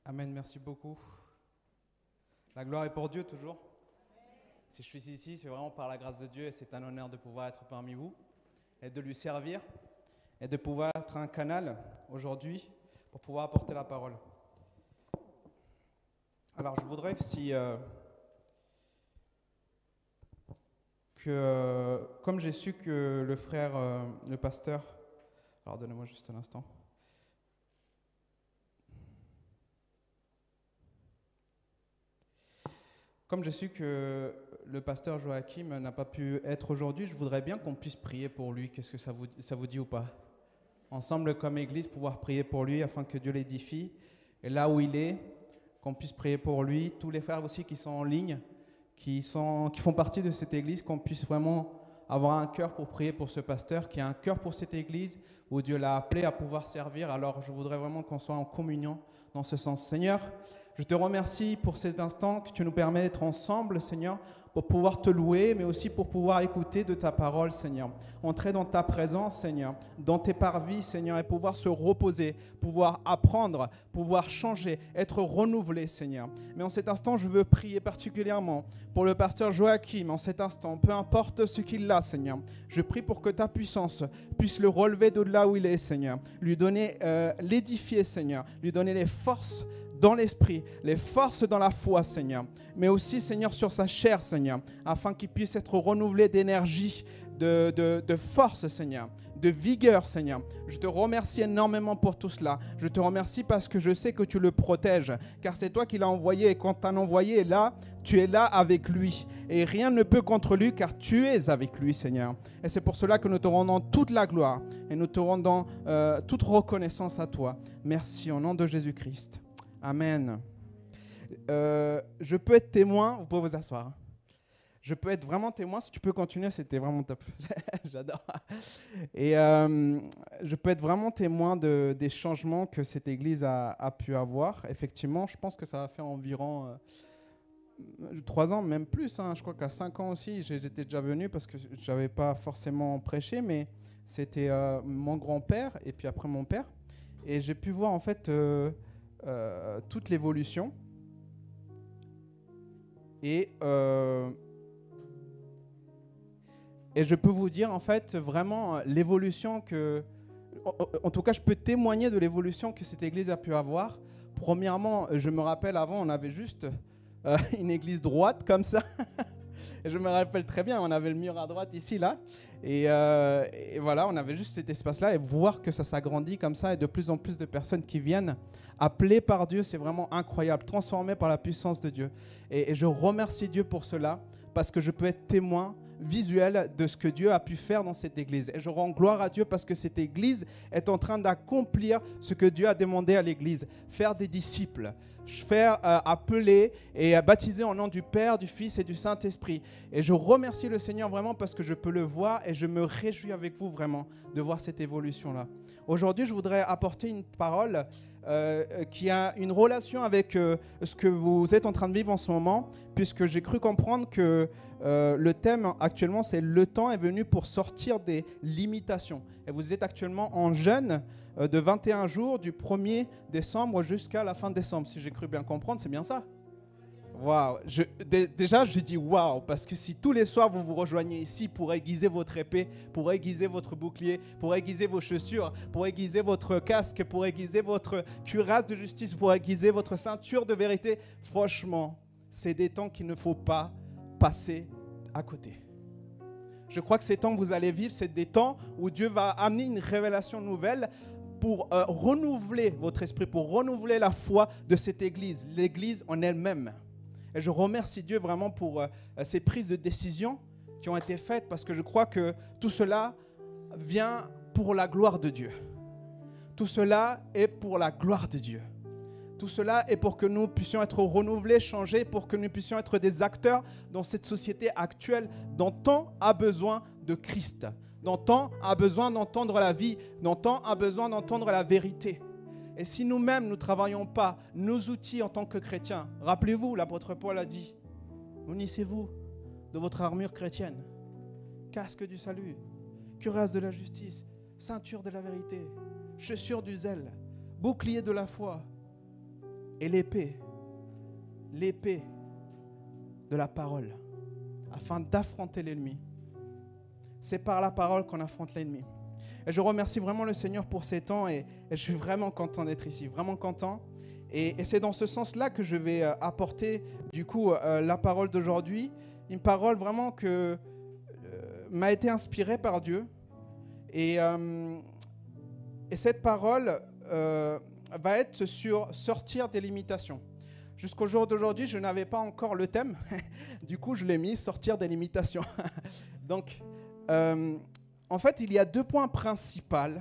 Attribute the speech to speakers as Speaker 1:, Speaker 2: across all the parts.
Speaker 1: Amen, merci beaucoup. La gloire est pour Dieu toujours. Si je suis ici, c'est vraiment par la grâce de Dieu et c'est un honneur de pouvoir être parmi vous et de lui servir et de pouvoir être un canal aujourd'hui pour pouvoir apporter la parole. Alors je voudrais comme j'ai su que le frère, le pasteur, alors donnez-moi juste un instant. Comme j'ai su que le pasteur Joachim n'a pas pu être aujourd'hui, je voudrais bien qu'on puisse prier pour lui. Qu'est-ce que ça vous dit ou pas? Ensemble, comme Église, pouvoir prier pour lui afin que Dieu l'édifie. Et là où il est, qu'on puisse prier pour lui. Tous les frères aussi qui sont en ligne, qui font partie de cette Église, qu'on puisse vraiment avoir un cœur pour prier pour ce pasteur, qui a un cœur pour cette Église où Dieu l'a appelé à pouvoir servir. Alors, je voudrais vraiment qu'on soit en communion dans ce sens. Seigneur, je te remercie pour ces instants que tu nous permets d'être ensemble, Seigneur, pour pouvoir te louer, mais aussi pour pouvoir écouter de ta parole, Seigneur. Entrer dans ta présence, Seigneur, dans tes parvis, Seigneur, et pouvoir se reposer, pouvoir apprendre, pouvoir changer, être renouvelé, Seigneur. Mais en cet instant, je veux prier particulièrement pour le pasteur Joachim, en cet instant, peu importe ce qu'il a, Seigneur. Je prie pour que ta puissance puisse le relever de là où il est, Seigneur. Lui donner, l'édifier, Seigneur. Lui donner les forces dans l'esprit, les forces dans la foi, Seigneur, mais aussi, Seigneur, sur sa chair, Seigneur, afin qu'il puisse être renouvelé d'énergie, de force, Seigneur, de vigueur, Seigneur. Je te remercie énormément pour tout cela. Je te remercie parce que je sais que tu le protèges, car c'est toi qui l'as envoyé, et quand tu l'as envoyé là, tu es là avec lui, et rien ne peut contre lui, car tu es avec lui, Seigneur. Et c'est pour cela que nous te rendons toute la gloire, et nous te rendons toute reconnaissance à toi. Merci, au nom de Jésus-Christ. Amen. Je peux être témoin, vous pouvez vous asseoir. Je peux être vraiment témoin, si tu peux continuer, c'était vraiment top. J'adore. Et je peux être vraiment témoin des changements que cette église a pu avoir. Effectivement, je pense que ça a fait environ 3 ans, même plus. Je crois qu'à 5 ans aussi, j'étais déjà venu parce que je n'avais pas forcément prêché, mais c'était mon grand-père et puis après mon père. Et j'ai pu voir en fait toute l'évolution et je peux vous dire en fait vraiment l'évolution que, en tout cas je peux témoigner de l'évolution que cette église a pu avoir. Premièrement, je me rappelle avant on avait juste une église droite comme ça. Et je me rappelle très bien, on avait le mur à droite ici, là. Et voilà, on avait juste cet espace-là. Et voir que ça s'agrandit comme ça et de plus en plus de personnes qui viennent appelées par Dieu, c'est vraiment incroyable, transformées par la puissance de Dieu. Et je remercie Dieu pour cela, parce que je peux être témoin visuel de ce que Dieu a pu faire dans cette église. Et je rends gloire à Dieu parce que cette église est en train d'accomplir ce que Dieu a demandé à l'église, faire des disciples, faire appeler et baptiser au nom du Père, du Fils et du Saint-Esprit. Et je remercie le Seigneur vraiment parce que je peux le voir et je me réjouis avec vous vraiment de voir cette évolution-là. Aujourd'hui, je voudrais apporter une parole qui a une relation avec ce que vous êtes en train de vivre en ce moment, puisque j'ai cru comprendre que le thème actuellement, c'est « Le temps est venu pour sortir des limitations ». Et vous êtes actuellement en jeûne de 21 jours, du 1er décembre jusqu'à la fin décembre. Si j'ai cru bien comprendre, c'est bien ça? Waouh! Déjà, je dis waouh, parce que si tous les soirs vous vous rejoignez ici pour aiguiser votre épée, pour aiguiser votre bouclier, pour aiguiser vos chaussures, pour aiguiser votre casque, pour aiguiser votre cuirasse de justice, pour aiguiser votre ceinture de vérité, franchement, c'est des temps qu'il ne faut pas passer à côté. Je crois que ces temps que vous allez vivre, c'est des temps où Dieu va amener une révélation nouvelle pour renouveler votre esprit, pour renouveler la foi de cette église, l'église en elle-même. Et je remercie Dieu vraiment pour ces prises de décision qui ont été faites, parce que je crois que tout cela vient pour la gloire de Dieu. Tout cela est pour la gloire de Dieu. Tout cela est pour que nous puissions être renouvelés, changés, pour que nous puissions être des acteurs dans cette société actuelle dont tant a besoin de Christ, dont tant a besoin d'entendre la vie, dont tant a besoin d'entendre la vérité. Et si nous-mêmes, nous ne travaillons pas nos outils en tant que chrétiens, rappelez-vous, l'apôtre Paul a dit, munissez-vous de votre armure chrétienne, casque du salut, cuirasse de la justice, ceinture de la vérité, chaussures du zèle, bouclier de la foi, et l'épée de la parole, afin d'affronter l'ennemi. C'est par la parole qu'on affronte l'ennemi. Et je remercie vraiment le Seigneur pour ces temps et je suis vraiment content d'être ici, vraiment content. Et c'est dans ce sens-là que je vais apporter du coup la parole d'aujourd'hui, une parole vraiment que m'a été inspirée par Dieu. Et cette parole va être sur sortir des limitations. Jusqu'au jour d'aujourd'hui, je n'avais pas encore le thème. Du coup, je l'ai mis, sortir des limitations. Donc, en fait, il y a 2 points principaux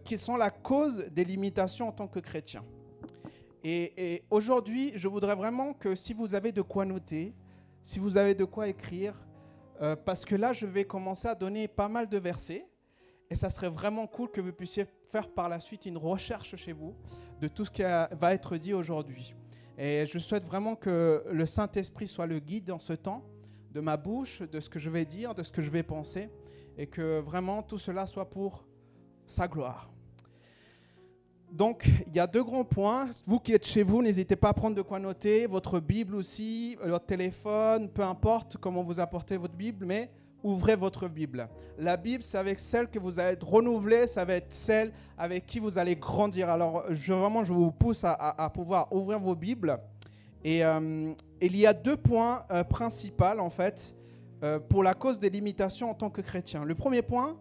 Speaker 1: qui sont la cause des limitations en tant que chrétien. Et aujourd'hui, je voudrais vraiment que si vous avez de quoi noter, si vous avez de quoi écrire, parce que là, je vais commencer à donner pas mal de versets. Et ça serait vraiment cool que vous puissiez faire par la suite une recherche chez vous de tout ce qui va être dit aujourd'hui. Et je souhaite vraiment que le Saint-Esprit soit le guide dans ce temps, de ma bouche, de ce que je vais dire, de ce que je vais penser, et que vraiment tout cela soit pour sa gloire. Donc, il y a 2 grands points. Vous qui êtes chez vous, n'hésitez pas à prendre de quoi noter, votre Bible aussi, votre téléphone, peu importe comment vous apportez votre Bible, mais ouvrez votre Bible. La Bible, c'est avec celle que vous allez être renouvelée, ça va être celle avec qui vous allez grandir. Alors, je vous pousse à pouvoir ouvrir vos Bibles. Et il y a 2 points principaux, en fait, pour la cause des limitations en tant que chrétien. Le premier point,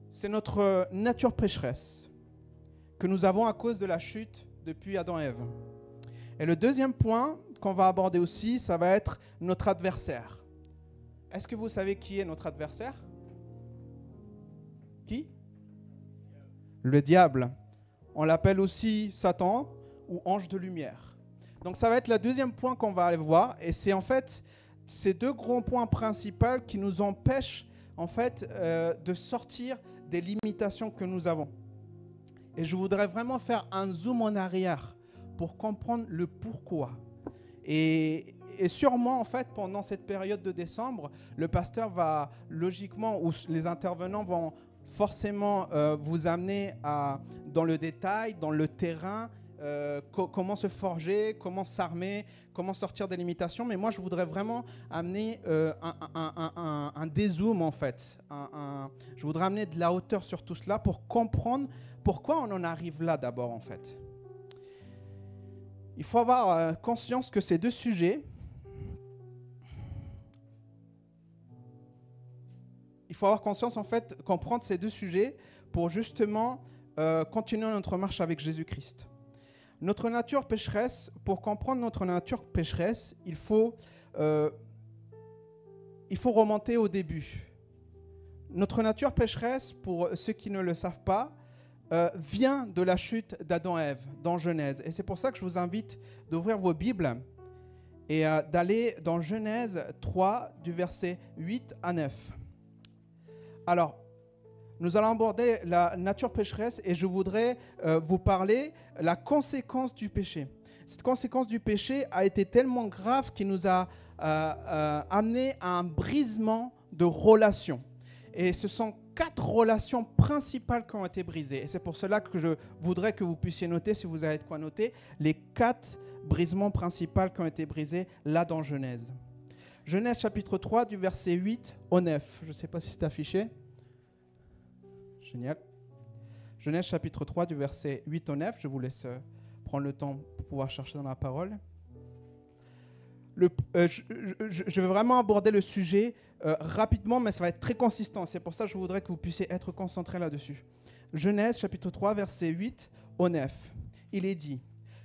Speaker 1: c'est notre nature pécheresse que nous avons à cause de la chute depuis Adam et Ève. Et le deuxième point qu'on va aborder aussi, ça va être notre adversaire. Est-ce que vous savez qui est notre adversaire? Qui? Le diable. On l'appelle aussi Satan ou ange de lumière. Donc ça va être le deuxième point qu'on va aller voir. Et c'est en fait ces 2 grands points principaux qui nous empêchent en fait de sortir des limitations que nous avons. Et je voudrais vraiment faire un zoom en arrière pour comprendre le pourquoi. Et sûrement, en fait, pendant cette période de décembre, le pasteur va logiquement, ou les intervenants vont forcément vous amener dans le détail, dans le terrain, comment se forger, comment s'armer, comment sortir des limitations. Mais moi, je voudrais vraiment amener un dézoom, en fait. Je voudrais amener de la hauteur sur tout cela pour comprendre pourquoi on en arrive là d'abord, en fait. Il faut avoir conscience que ces 2 sujets, il faut avoir conscience, en fait, comprendre ces 2 sujets pour justement continuer notre marche avec Jésus-Christ. Notre nature pécheresse, pour comprendre notre nature pécheresse, il faut remonter au début. Notre nature pécheresse, pour ceux qui ne le savent pas, vient de la chute d'Adam et Ève dans Genèse. Et c'est pour ça que je vous invite d'ouvrir vos Bibles et d'aller dans Genèse 3 du verset 8 à 9. Alors, nous allons aborder la nature pécheresse et je voudrais vous parler de la conséquence du péché. Cette conséquence du péché a été tellement grave qu'il nous a amené à un brisement de relations. Et ce sont 4 relations principales qui ont été brisées. Et c'est pour cela que je voudrais que vous puissiez noter, si vous avez de quoi noter, les 4 brisements principaux qui ont été brisés là dans Genèse. Genèse chapitre 3 du verset 8 au 9. Je ne sais pas si c'est affiché. Génial. Genèse chapitre 3 du verset 8 au 9. Je vous laisse prendre le temps pour pouvoir chercher dans la parole. Je vais vraiment aborder le sujet rapidement, mais ça va être très consistant. C'est pour ça que je voudrais que vous puissiez être concentrés là-dessus. Genèse chapitre 3, verset 8 au 9. Il est dit: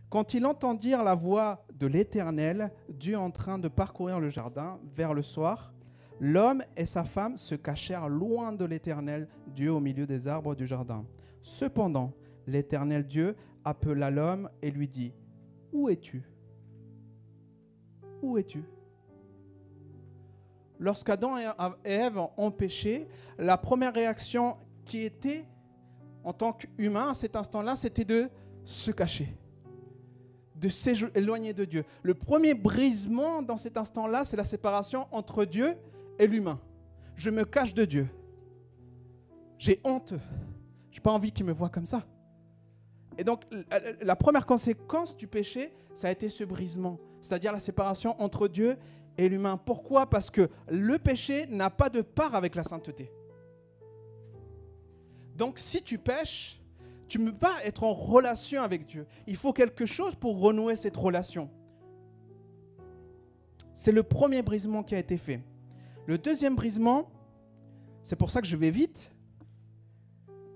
Speaker 1: quand ils entendirent la voix de l'Éternel, Dieu en train de parcourir le jardin vers le soir, l'homme et sa femme se cachèrent loin de l'Éternel, Dieu au milieu des arbres du jardin. Cependant, l'Éternel Dieu appela l'homme et lui dit: où es-tu ? Où es-tu ? Lorsqu'Adam et Ève ont péché, la première réaction qui était, en tant qu'humain, à cet instant-là, c'était de se cacher, de s'éloigner de Dieu. Le premier brisement dans cet instant-là, c'est la séparation entre Dieu et l'humain. Je me cache de Dieu. J'ai honte. Je n'ai pas envie qu'il me voie comme ça. Et donc, la première conséquence du péché, ça a été ce brisement, c'est-à-dire la séparation entre Dieu et l'humain. Pourquoi? Parce que le péché n'a pas de part avec la sainteté. Donc, si tu pèches, tu ne peux pas être en relation avec Dieu. Il faut quelque chose pour renouer cette relation. C'est le premier brisement qui a été fait. Le deuxième brisement, c'est pour ça que je vais vite.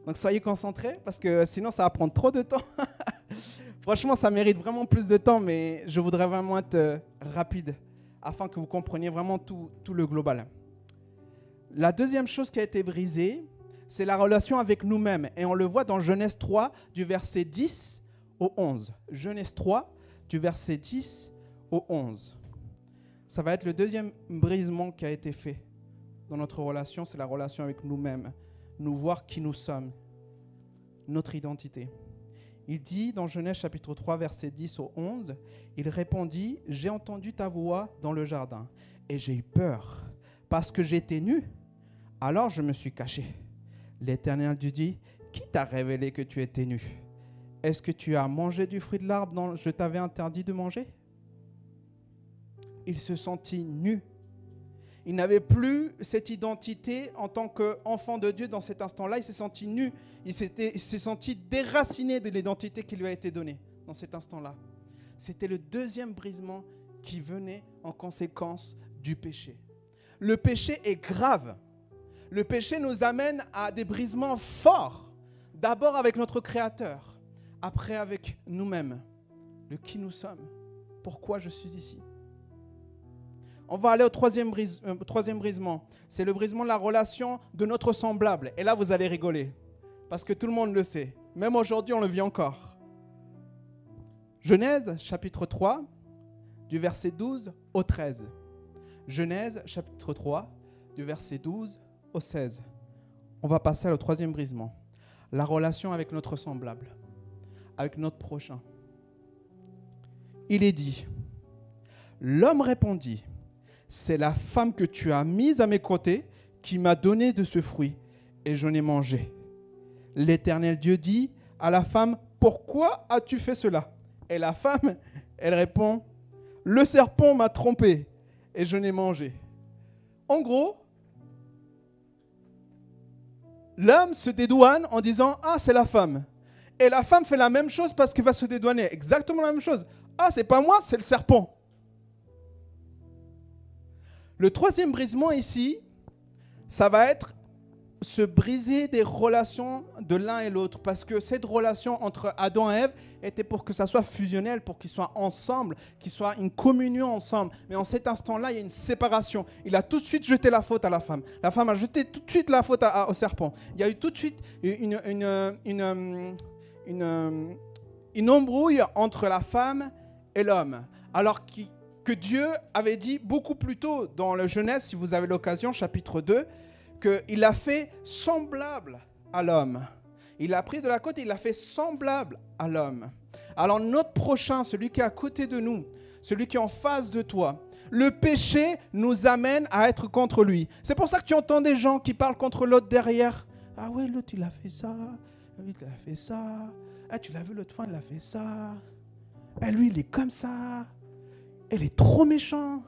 Speaker 1: Donc soyez concentrés, parce que sinon ça va prendre trop de temps. Franchement, ça mérite vraiment plus de temps, mais je voudrais vraiment être rapide, afin que vous compreniez vraiment tout le global. La deuxième chose qui a été brisée, c'est la relation avec nous-mêmes. Et on le voit dans Genèse 3, du verset 10 au 11. Genèse 3, du verset 10 au 11. Ça va être le deuxième brisement qui a été fait dans notre relation, c'est la relation avec nous-mêmes. Nous voir qui nous sommes, notre identité. Il dit dans Genèse chapitre 3, verset 10 au 11, il répondit, « J'ai entendu ta voix dans le jardin et j'ai eu peur parce que j'étais nu. Alors je me suis caché. » L'Éternel lui dit, « Qui t'a révélé que tu étais nu? Est-ce que tu as mangé du fruit de l'arbre dont je t'avais interdit de manger? » Il se sentit nu. Il n'avait plus cette identité en tant qu'enfant de Dieu dans cet instant-là. Il s'est senti nu. Il s'est senti déraciné de l'identité qui lui a été donnée dans cet instant-là. C'était le deuxième brisement qui venait en conséquence du péché. Le péché est grave. Le péché nous amène à des brisements forts. D'abord avec notre Créateur, après avec nous-mêmes. De qui nous sommes. Pourquoi je suis ici. On va aller au troisième brisement. C'est le brisement de la relation de notre semblable. Et là, vous allez rigoler. Parce que tout le monde le sait. Même aujourd'hui, on le vit encore. Genèse, chapitre 3, du verset 12 au 13. Genèse, chapitre 3, du verset 12 au 16. On va passer au troisième brisement. La relation avec notre semblable. Avec notre prochain. Il est dit, l'homme répondit, c'est la femme que tu as mise à mes côtés qui m'a donné de ce fruit et je n'ai mangé. L'Éternel Dieu dit à la femme, pourquoi as-tu fait cela? Et la femme, elle répond, le serpent m'a trompé et je n'ai mangé. En gros, l'homme se dédouane en disant, ah, c'est la femme. Et la femme fait la même chose parce qu'elle va se dédouaner. Exactement la même chose. Ah, c'est pas moi, c'est le serpent. Le troisième brisement ici, ça va être se briser des relations de l'un et l'autre. Parce que cette relation entre Adam et Ève était pour que ça soit fusionnel, pour qu'ils soient ensemble, qu'ils soient une communion ensemble. Mais en cet instant-là, il y a une séparation. Il a tout de suite jeté la faute à la femme. La femme a jeté tout de suite la faute au serpent. Il y a eu tout de suite une embrouille entre la femme et l'homme. Alors que Dieu avait dit beaucoup plus tôt dans le Genèse, si vous avez l'occasion, chapitre 2, qu'il a fait semblable à l'homme. Il a pris de la côte et il a fait semblable à l'homme. Alors notre prochain, celui qui est à côté de nous, celui qui est en face de toi, le péché nous amène à être contre lui. C'est pour ça que tu entends des gens qui parlent contre l'autre derrière. Ah ouais, l'autre il a fait ça, lui il a fait ça. Ah, tu l'as vu l'autre fois, il a fait ça. Ah, lui il est comme ça. Il est trop méchant.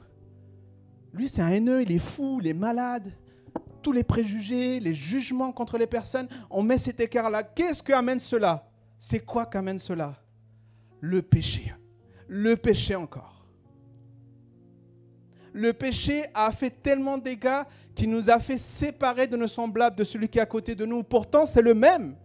Speaker 1: Lui, c'est un haineux, il est fou, il est malade. Tous les préjugés, les jugements contre les personnes, on met cet écart-là. Qu'est-ce qu'amène cela? C'est quoi qu'amène cela? Le péché. Le péché encore. Le péché a fait tellement de dégâts qu'il nous a fait séparer de nos semblables, de celui qui est à côté de nous. Pourtant, c'est le même.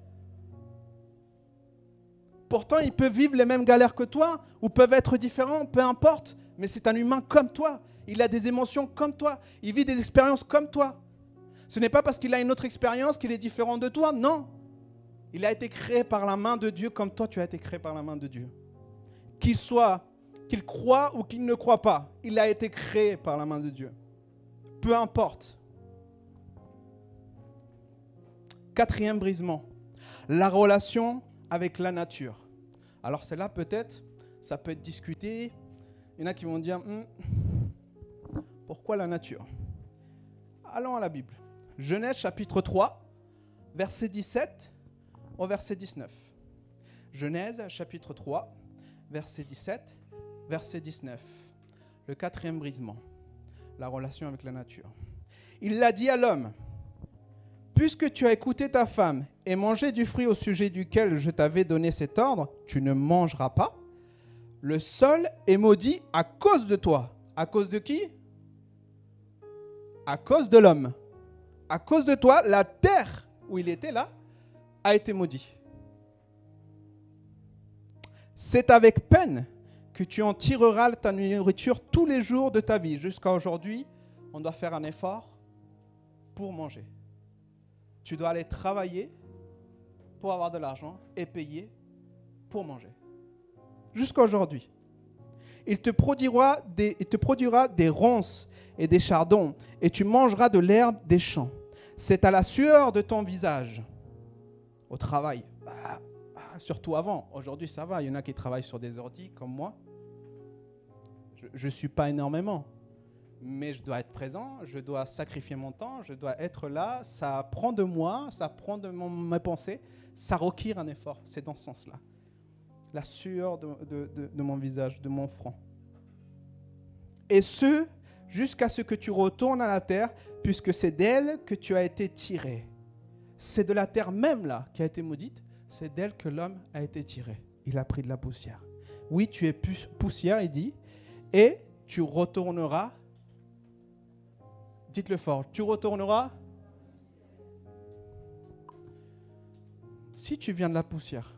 Speaker 1: Pourtant, ils peuvent vivre les mêmes galères que toi, ou peuvent être différents, peu importe. Mais c'est un humain comme toi. Il a des émotions comme toi. Il vit des expériences comme toi. Ce n'est pas parce qu'il a une autre expérience qu'il est différent de toi. Non. Il a été créé par la main de Dieu comme toi, tu as été créé par la main de Dieu. Qu'il croit ou qu'il ne croit pas, il a été créé par la main de Dieu. Peu importe. Quatrième brisement. La relation avec la nature. Alors c'est là peut-être, ça peut être discuté. Il y en a qui vont dire, pourquoi la nature? Allons à la Bible. Genèse chapitre 3, verset 17 au verset 19. Genèse chapitre 3, verset 17, verset 19. Le 4e brisement, la relation avec la nature. Il l'a dit à l'homme, « Puisque tu as écouté ta femme et mangé du fruit au sujet duquel je t'avais donné cet ordre, tu ne mangeras pas. Le sol est maudit à cause de toi. » À cause de qui? À cause de l'homme. À cause de toi, la terre où il était là a été maudite. C'est avec peine que tu en tireras ta nourriture tous les jours de ta vie. Jusqu'à aujourd'hui, on doit faire un effort pour manger. Tu dois aller travailler pour avoir de l'argent et payer pour manger. Jusqu'à aujourd'hui. Il te produira des ronces et des chardons, et tu mangeras de l'herbe des champs. C'est à la sueur de ton visage, au travail. Surtout avant. Aujourd'hui, ça va. Il y en a qui travaillent sur des ordi comme moi. Je ne suis pas énormément. Mais je dois être présent, je dois sacrifier mon temps, je dois être là. Ça prend de moi, ça prend de mes pensées. Ça requiert un effort. C'est dans ce sens-là. La sueur de mon visage, de mon front. Et ce, jusqu'à ce que tu retournes à la terre, puisque c'est d'elle que tu as été tiré. C'est de la terre même là qui a été maudite. C'est d'elle que l'homme a été tiré. Il a pris de la poussière. Oui, tu es poussière, il dit, et tu retourneras. Dites-le fort, tu retourneras. Si tu viens de la poussière,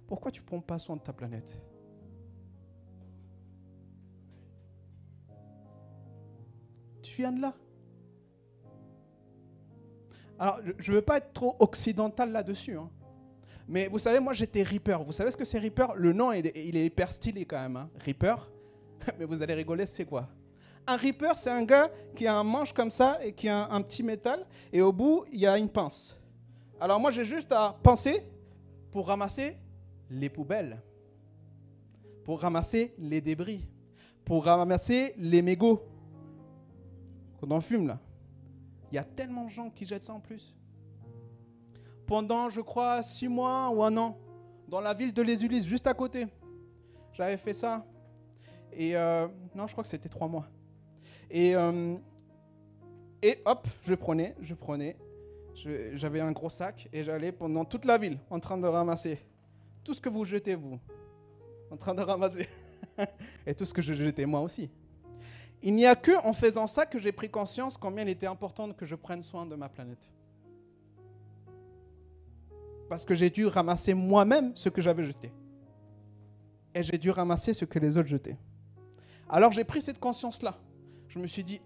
Speaker 1: pourquoi tu ne prends pas soin de ta planète? Tu viens de là. Alors, je ne veux pas être trop occidental là-dessus, hein. Mais vous savez, moi j'étais Reaper. Vous savez ce que c'est Reaper? Le nom, il est hyper stylé quand même, hein. Reaper. Mais vous allez rigoler, c'est quoi? Un Reaper, c'est un gars qui a un manche comme ça et qui a un petit métal. Et au bout, il y a une pince. Alors moi, j'ai juste à pincer pour ramasser les poubelles, pour ramasser les débris, pour ramasser les mégots qu'on en fume là. Il y a tellement de gens qui jettent ça en plus. Pendant, je crois, 6 mois ou 1 an, dans la ville de Les Ulis, juste à côté, j'avais fait ça. Et non, je crois que c'était 3 mois. Et hop, je prenais. J'avais un gros sac et j'allais pendant toute la ville en train de ramasser tout ce que vous jetez, vous. En train de ramasser. Et tout ce que je jetais, moi aussi. Il n'y a que en faisant ça que j'ai pris conscience combien il était important que je prenne soin de ma planète. Parce que j'ai dû ramasser moi-même ce que j'avais jeté. Et j'ai dû ramasser ce que les autres jetaient. Alors j'ai pris cette conscience-là. Je me suis dit,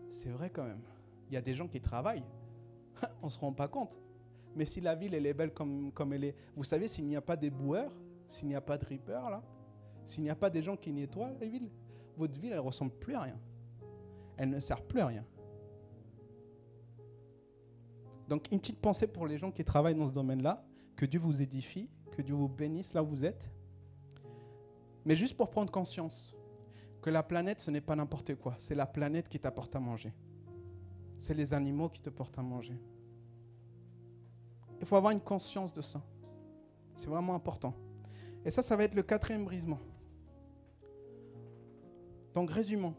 Speaker 1: c'est vrai quand même. Il y a des gens qui travaillent. On ne se rend pas compte. Mais si la ville elle est belle comme elle est, vous savez, s'il n'y a pas des boueurs, s'il n'y a pas de reapers, là, s'il n'y a pas des gens qui nettoient la ville, votre ville, elle ne ressemble plus à rien. Elle ne sert plus à rien. Donc, une petite pensée pour les gens qui travaillent dans ce domaine-là, que Dieu vous édifie, que Dieu vous bénisse là où vous êtes. Mais juste pour prendre conscience que la planète, ce n'est pas n'importe quoi. C'est la planète qui t'apporte à manger. C'est les animaux qui te portent à manger. Il faut avoir une conscience de ça. C'est vraiment important. Et ça va être le 4e brisement. Donc, résumons.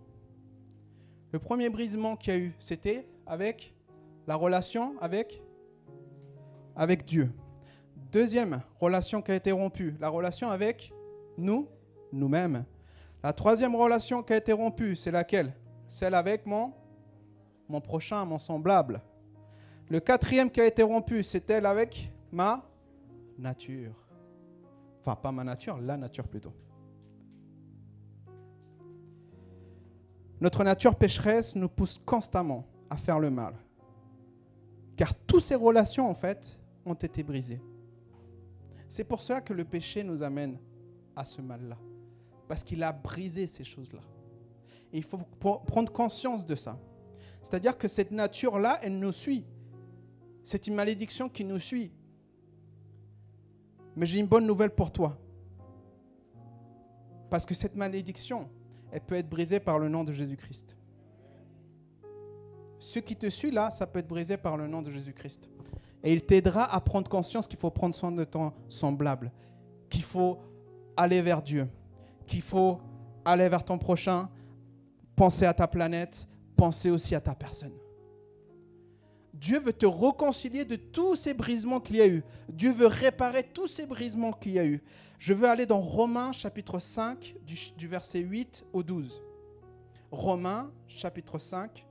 Speaker 1: Le premier brisement qu'il y a eu, c'était avec la relation avec Dieu. Deuxième relation qui a été rompue, la relation avec nous-mêmes. La troisième relation qui a été rompue, c'est laquelle? Celle avec mon prochain, mon semblable. Le 4e qui a été rompu, c'est elle avec ma nature. Enfin, pas ma nature, la nature plutôt. Notre nature pécheresse nous pousse constamment à faire le mal. Car toutes ces relations, en fait, ont été brisées. C'est pour cela que le péché nous amène à ce mal-là. Parce qu'il a brisé ces choses-là. Et il faut prendre conscience de ça. C'est-à-dire que cette nature-là, elle nous suit. C'est une malédiction qui nous suit. Mais j'ai une bonne nouvelle pour toi. Parce que cette malédiction, elle peut être brisée par le nom de Jésus-Christ. Ce qui te suit là, ça peut être brisé par le nom de Jésus-Christ. Et il t'aidera à prendre conscience qu'il faut prendre soin de ton semblable, qu'il faut aller vers Dieu, qu'il faut aller vers ton prochain, penser à ta planète, penser aussi à ta personne. Dieu veut te réconcilier de tous ces brisements qu'il y a eu. Dieu veut réparer tous ces brisements qu'il y a eu. Je veux aller dans Romains chapitre 5, du verset 8 au 12. Romains chapitre 5,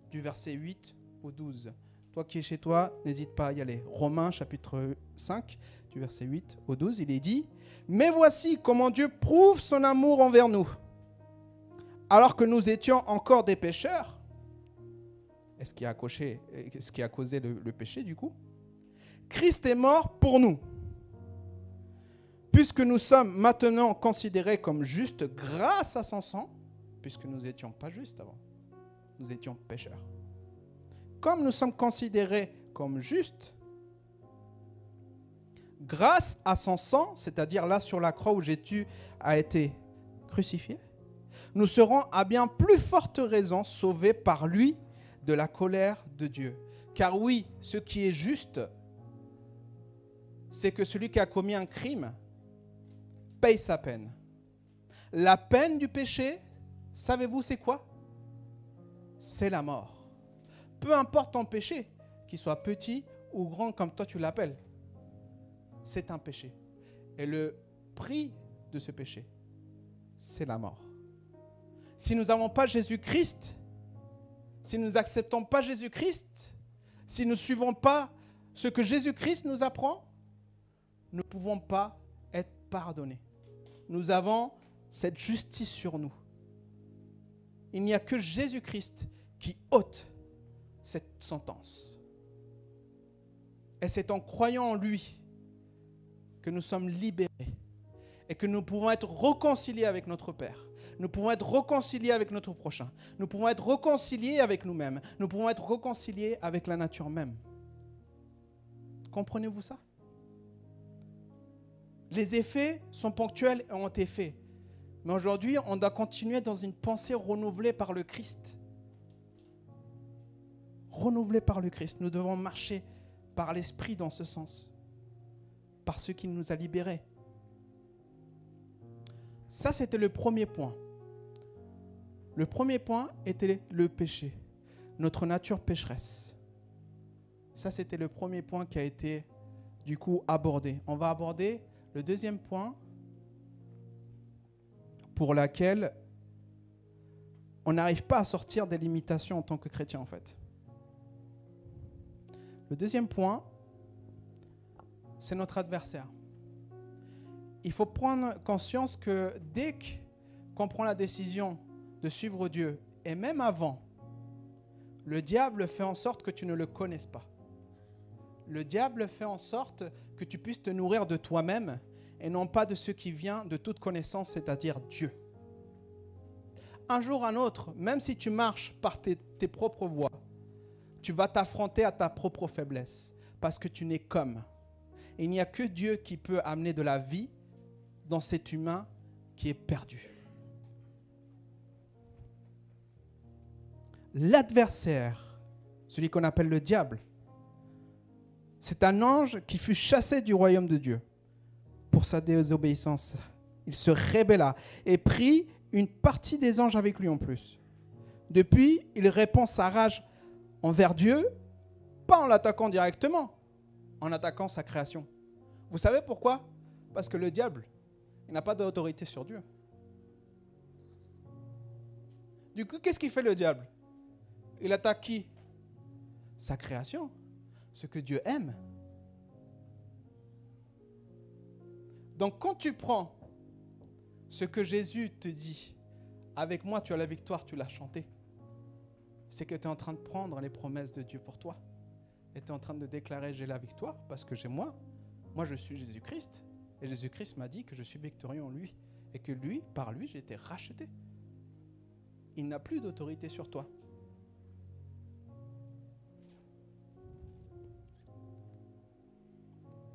Speaker 1: du verset 8 au 12. Toi qui es chez toi, n'hésite pas à y aller. Romains chapitre 5, du verset 8 au 12, il est dit « Mais voici comment Dieu prouve son amour envers nous. Alors que nous étions encore des pécheurs, est-ce qui a causé le péché du coup? Christ est mort pour nous. Puisque nous sommes maintenant considérés comme justes grâce à son sang, puisque nous n'étions pas justes avant, nous étions pécheurs. Comme nous sommes considérés comme justes, grâce à son sang, c'est-à-dire là sur la croix où Jésus a été crucifié, nous serons à bien plus forte raison sauvés par lui de la colère de Dieu. Car oui, ce qui est juste, c'est que celui qui a commis un crime paye sa peine. La peine du péché, savez-vous c'est quoi? C'est la mort. Peu importe ton péché, qu'il soit petit ou grand comme toi tu l'appelles, c'est un péché. Et le prix de ce péché, c'est la mort. Si nous n'avons pas Jésus-Christ, si nous n'acceptons pas Jésus-Christ, si nous ne suivons pas ce que Jésus-Christ nous apprend, nous ne pouvons pas être pardonnés. Nous avons cette justice sur nous. Il n'y a que Jésus-Christ qui ôte cette sentence. Et c'est en croyant en lui que nous sommes libérés et que nous pouvons être réconciliés avec notre Père. Nous pouvons être réconciliés avec notre prochain. Nous pouvons être réconciliés avec nous-mêmes. Nous pouvons être réconciliés avec la nature même. Comprenez-vous ça? Les effets sont ponctuels et ont été faits. Mais aujourd'hui, on doit continuer dans une pensée renouvelée par le Christ. Renouvelée par le Christ. Nous devons marcher par l'Esprit dans ce sens. Par ce qui nous a libérés. Ça, c'était le premier point. Le premier point était le péché, notre nature pécheresse. Ça, c'était le premier point qui a été, du coup, abordé. On va aborder le deuxième point pour lequel on n'arrive pas à sortir des limitations en tant que chrétien, en fait. Le deuxième point, c'est notre adversaire. Il faut prendre conscience que dès qu'on prend la décision de suivre Dieu, et même avant, le diable fait en sorte que tu ne le connaisses pas. Le diable fait en sorte que tu puisses te nourrir de toi-même et non pas de ce qui vient de toute connaissance, c'est-à-dire Dieu. Un jour ou un autre, même si tu marches par tes propres voies, tu vas t'affronter à ta propre faiblesse parce que tu n'es qu'homme. Il n'y a que Dieu qui peut amener de la vie dans cet humain qui est perdu. L'adversaire, celui qu'on appelle le diable, c'est un ange qui fut chassé du royaume de Dieu pour sa désobéissance. Il se rébella et prit une partie des anges avec lui en plus. Depuis, il répand sa rage envers Dieu, pas en l'attaquant directement, en attaquant sa création. Vous savez pourquoi? Parce que le diable, il n'a pas d'autorité sur Dieu. Du coup, qu'est-ce qu'il fait le diable? Il attaque qui? Sa création, ce que Dieu aime. Donc quand tu prends ce que Jésus te dit, avec moi tu as la victoire, tu l'as chanté, c'est que tu es en train de prendre les promesses de Dieu pour toi. Et tu es en train de déclarer j'ai la victoire parce que j'ai moi je suis Jésus-Christ. Et Jésus-Christ m'a dit que je suis victorieux en lui. Et que lui, par lui, j'ai été racheté. Il n'a plus d'autorité sur toi.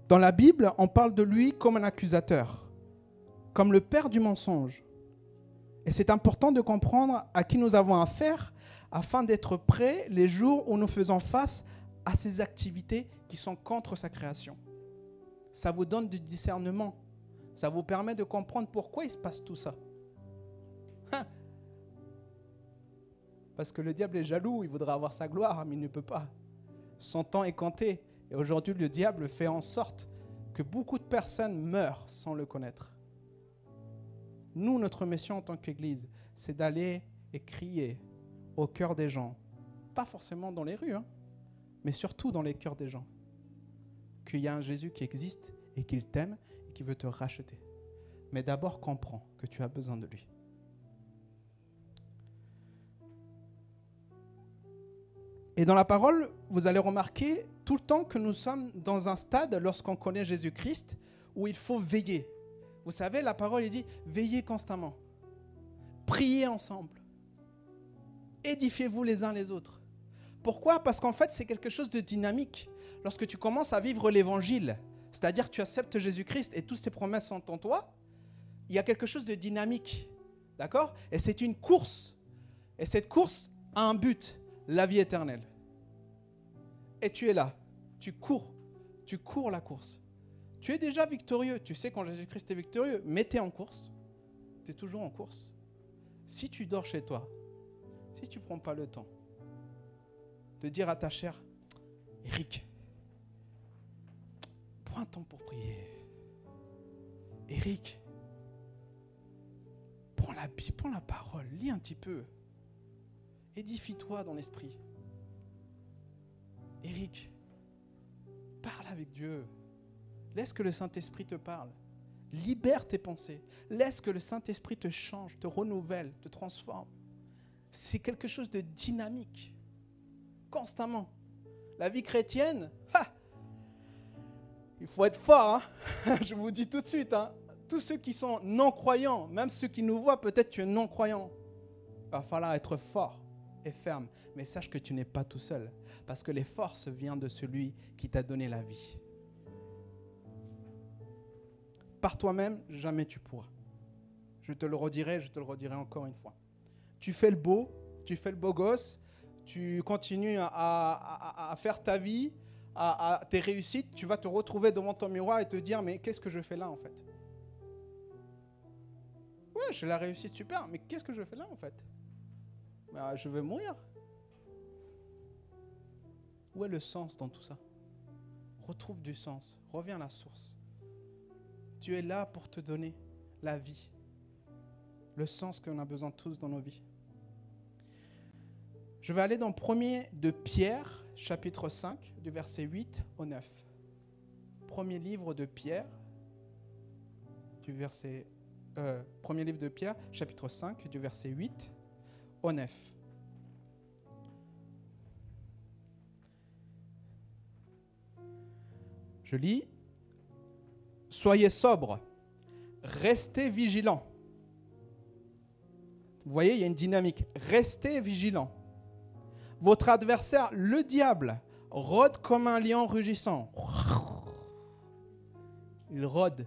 Speaker 1: Dans la Bible, on parle de lui comme un accusateur, comme le père du mensonge. Et c'est important de comprendre à qui nous avons affaire afin d'être prêts les jours où nous faisons face à ces activités qui sont contre sa création. Ça vous donne du discernement. Ça vous permet de comprendre pourquoi il se passe tout ça. Parce que le diable est jaloux, il voudrait avoir sa gloire, mais il ne peut pas. Son temps est compté. Et aujourd'hui, le diable fait en sorte que beaucoup de personnes meurent sans le connaître. Nous, notre mission en tant qu'Église, c'est d'aller et crier au cœur des gens. Pas forcément dans les rues, mais surtout dans les cœurs des gens. Qu'il y a un Jésus qui existe et qu'il t'aime et qui veut te racheter. Mais d'abord, comprends que tu as besoin de lui. Et dans la parole, vous allez remarquer tout le temps que nous sommes dans un stade, lorsqu'on connaît Jésus-Christ, où il faut veiller. Vous savez, la parole, il dit, veillez constamment. Priez ensemble. Édifiez-vous les uns les autres. Pourquoi ? Parce qu'en fait, c'est quelque chose de dynamique. Lorsque tu commences à vivre l'évangile, c'est-à-dire que tu acceptes Jésus-Christ et toutes ses promesses sont en toi, il y a quelque chose de dynamique. D'accord ? Et c'est une course. Et cette course a un but, la vie éternelle. Et tu es là. Tu cours la course. Tu es déjà victorieux. Tu sais quand Jésus-Christ est victorieux, mais tu es en course. Tu es toujours en course. Si tu dors chez toi, si tu ne prends pas le temps de dire à ta chair, Eric, prends un temps pour prier. Eric, prends la Bible, prends la parole, lis un petit peu. Édifie-toi dans l'esprit. Eric, parle avec Dieu. Laisse que le Saint-Esprit te parle. Libère tes pensées. Laisse que le Saint-Esprit te change, te renouvelle, te transforme. C'est quelque chose de dynamique. Constamment. La vie chrétienne, il faut être fort. Je vous dis tout de suite. Tous ceux qui sont non-croyants, même ceux qui nous voient, peut-être tu es non-croyant. Il va falloir être fort et ferme. Mais sache que tu n'es pas tout seul. Parce que les forces viennent de celui qui t'a donné la vie. Par toi-même, jamais tu pourras. Je te le redirai encore une fois. Tu fais le beau gosse, tu continues à faire ta vie, à tes réussites, tu vas te retrouver devant ton miroir et te dire, mais qu'est-ce que je fais là en fait ? Ouais, j'ai la réussite super, mais qu'est-ce que je fais là en fait ? Je vais mourir. Où est le sens dans tout ça ? Retrouve du sens, reviens à la source. Tu es là pour te donner la vie, le sens qu'on a besoin tous dans nos vies. Je vais aller dans 1er de Pierre, chapitre 5, du verset 8 au 9. Premier livre de Pierre, premier livre de Pierre, chapitre 5, du verset 8 au 9. Je lis. Soyez sobres, restez vigilants. Vous voyez, il y a une dynamique. Restez vigilants. Votre adversaire, le diable, rôde comme un lion rugissant. Il rôde.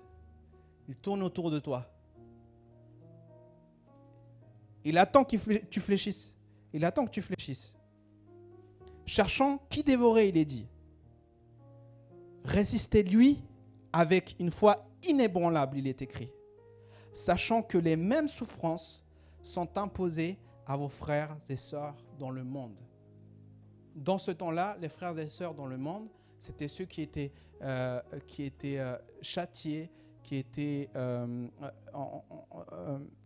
Speaker 1: Il tourne autour de toi. Il attend que tu fléchisses. Il attend que tu fléchisses. Cherchant qui dévorer, il est dit. Résistez-lui avec une foi inébranlable, il est écrit. Sachant que les mêmes souffrances sont imposées à vos frères et sœurs dans le monde. Dans ce temps-là, les frères et sœurs dans le monde, c'était ceux qui étaient châtiés, qui étaient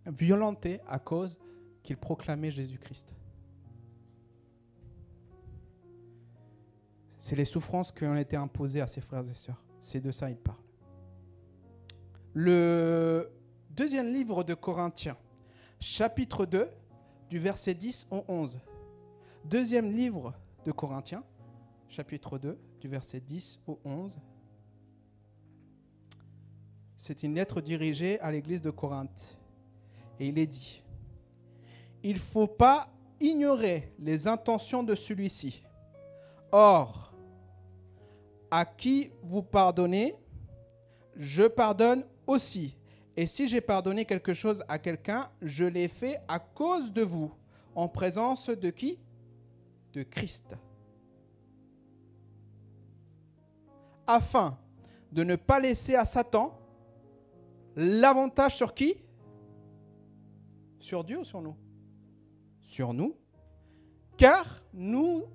Speaker 1: violentés à cause qu'ils proclamaient Jésus-Christ. C'est les souffrances qui ont été imposées à ses frères et sœurs. C'est de ça il parle. Le deuxième livre de Corinthiens, chapitre 2, du verset 10 au 11. Deuxième livre de Corinthiens, chapitre 2, du verset 10 au 11. C'est une lettre dirigée à l'église de Corinthe. Et il est dit, « Il ne faut pas ignorer les intentions de celui-ci. Or, à qui vous pardonnez, je pardonne aussi. Et si j'ai pardonné quelque chose à quelqu'un, je l'ai fait à cause de vous. En présence de qui ? De Christ. » afin de ne pas laisser à Satan l'avantage sur qui? Sur Dieu ou sur nous? Sur nous. Car nous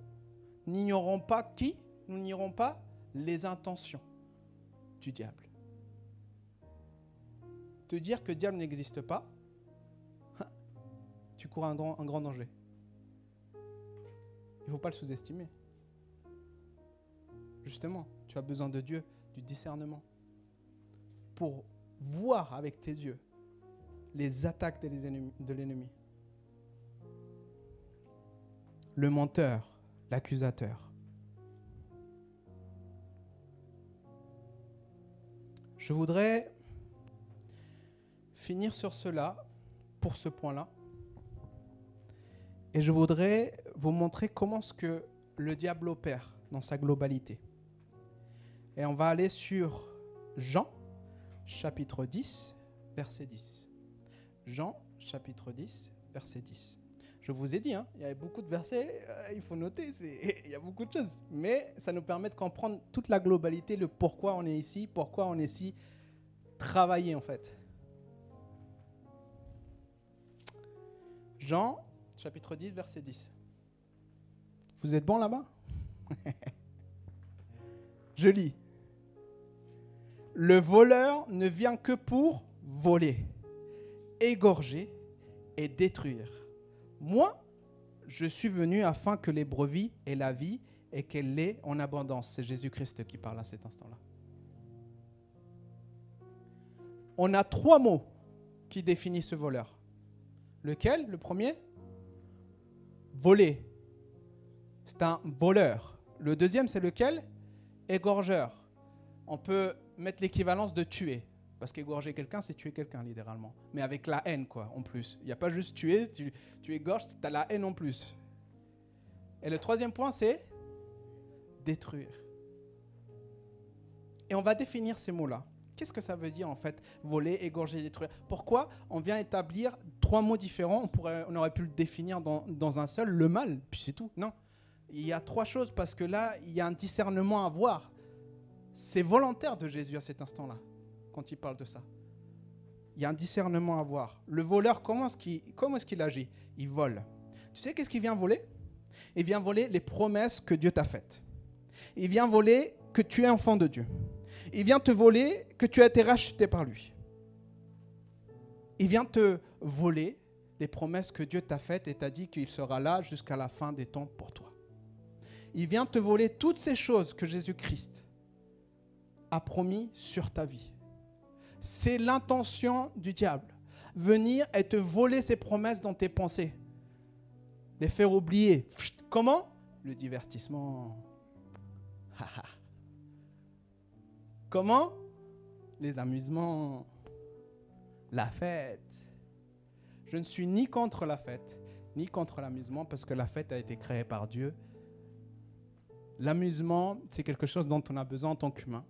Speaker 1: n'ignorons pas qui? Nous n'ignorons pas les intentions du diable. Te dire que le diable n'existe pas, tu cours un grand danger. Il ne faut pas le sous-estimer. Justement, tu as besoin de Dieu, du discernement, pour voir avec tes yeux les attaques de l'ennemi. Le menteur, l'accusateur. Je voudrais finir sur cela, pour ce point-là. Et je voudrais vous montrer comment ce que le diable opère dans sa globalité. Et on va aller sur Jean, chapitre 10, verset 10. Jean, chapitre 10, verset 10. Je vous ai dit, il y avait beaucoup de versets, il faut noter, il y a beaucoup de choses. Mais ça nous permet de comprendre toute la globalité, le pourquoi on est ici, pourquoi on est ici, travailler en fait. Jean, chapitre 10, verset 10. Vous êtes bon là-bas? Je lis. Le voleur ne vient que pour voler, égorger et détruire. Moi, je suis venu afin que les brebis aient la vie et qu'elle l'ait en abondance. C'est Jésus-Christ qui parle à cet instant-là. On a 3 mots qui définissent ce voleur. Lequel? Le premier? Voler. C'est un voleur. Le deuxième, c'est lequel? Égorgeur. On peut mettre l'équivalence de tuer. Parce qu'égorger quelqu'un, c'est tuer quelqu'un, littéralement. Mais avec la haine, quoi, en plus. Il n'y a pas juste tuer, tu égorges, tu as la haine en plus. Et le troisième point, c'est détruire. Et on va définir ces mots-là. Qu'est-ce que ça veut dire, en fait, voler, égorger, détruire? Pourquoi on vient établir 3 mots différents? On aurait pu le définir dans un seul, le mal, puis c'est tout. Non. Il y a 3 choses, parce que là, il y a un discernement à voir. C'est volontaire de Jésus à cet instant-là, quand il parle de ça. Il y a un discernement à voir. Le voleur, comment est-ce qu'il agit? Il vole. Tu sais qu'est-ce qu'il vient voler? Il vient voler les promesses que Dieu t'a faites. Il vient voler que tu es enfant de Dieu. Il vient te voler que tu as été racheté par lui. Il vient te voler les promesses que Dieu t'a faites et t'a dit qu'il sera là jusqu'à la fin des temps pour toi. Il vient te voler toutes ces choses que Jésus-Christ a promis sur ta vie. C'est l'intention du diable. Venir et te voler ses promesses dans tes pensées. Les faire oublier. Comment? Le divertissement. Comment? Les amusements. La fête. Je ne suis ni contre la fête, ni contre l'amusement, parce que la fête a été créée par Dieu. L'amusement, c'est quelque chose dont on a besoin en tant qu'humain.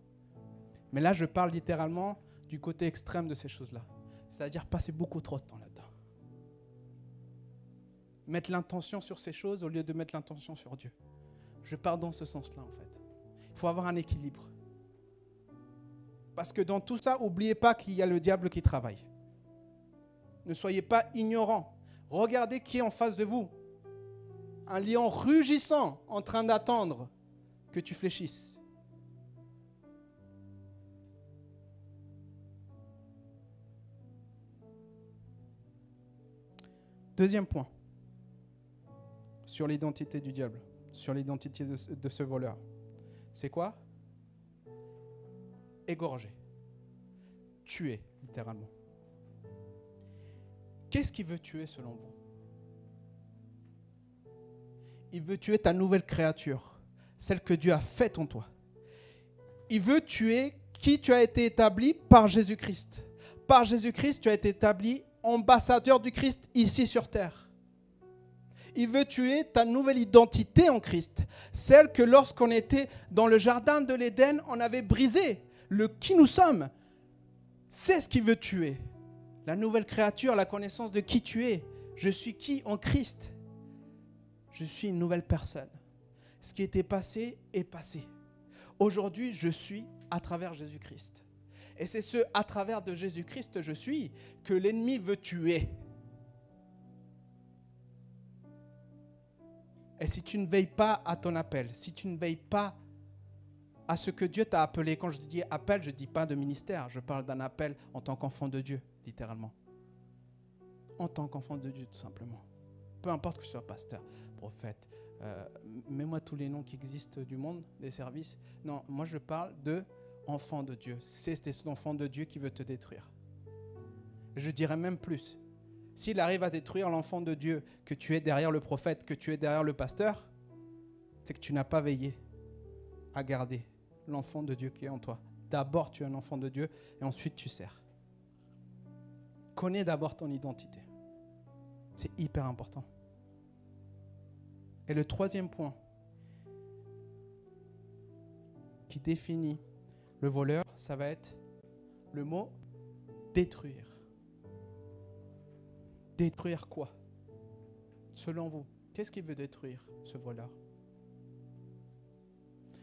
Speaker 1: Mais là, je parle littéralement du côté extrême de ces choses-là. C'est-à-dire passer beaucoup trop de temps là-dedans. Mettre l'intention sur ces choses au lieu de mettre l'intention sur Dieu. Je pars dans ce sens-là, en fait. Il faut avoir un équilibre. Parce que dans tout ça, n'oubliez pas qu'il y a le diable qui travaille. Ne soyez pas ignorants. Regardez qui est en face de vous. Un lion rugissant en train d'attendre que tu fléchisses. Deuxième point, sur l'identité du diable, sur l'identité de ce voleur. C'est quoi? Égorger, tuer, littéralement. Qu'est-ce qu'il veut tuer selon vous? Il veut tuer ta nouvelle créature, celle que Dieu a faite en toi. Il veut tuer qui tu as été établi par Jésus-Christ. Par Jésus-Christ, tu as été établi ambassadeur du Christ ici sur terre. Il veut tuer ta nouvelle identité en Christ, celle que lorsqu'on était dans le jardin de l'Éden, on avait brisé. Le qui nous sommes, c'est ce qu'il veut tuer. La nouvelle créature, la connaissance de qui tu es. Je suis qui en Christ? Je suis une nouvelle personne. Ce qui était passé est passé. Aujourd'hui, je suis à travers Jésus-Christ. Et c'est ce à travers de Jésus-Christ je suis que l'ennemi veut tuer. Et si tu ne veilles pas à ton appel, si tu ne veilles pas à ce que Dieu t'a appelé, quand je dis appel, je ne dis pas de ministère, je parle d'un appel en tant qu'enfant de Dieu, littéralement. En tant qu'enfant de Dieu, tout simplement. Peu importe que tu sois pasteur, prophète, mets-moi tous les noms qui existent du monde, des services. Non, moi je parle de enfant de Dieu. C'est cet enfant de Dieu qui veut te détruire. Je dirais même plus. S'il arrive à détruire l'enfant de Dieu, que tu es derrière le prophète, que tu es derrière le pasteur, c'est que tu n'as pas veillé à garder l'enfant de Dieu qui est en toi. D'abord, tu es un enfant de Dieu et ensuite tu sers. Connais d'abord ton identité. C'est hyper important. Et le troisième point qui définit le voleur, ça va être le mot détruire. Détruire quoi? Selon vous, qu'est-ce qu'il veut détruire, ce voleur?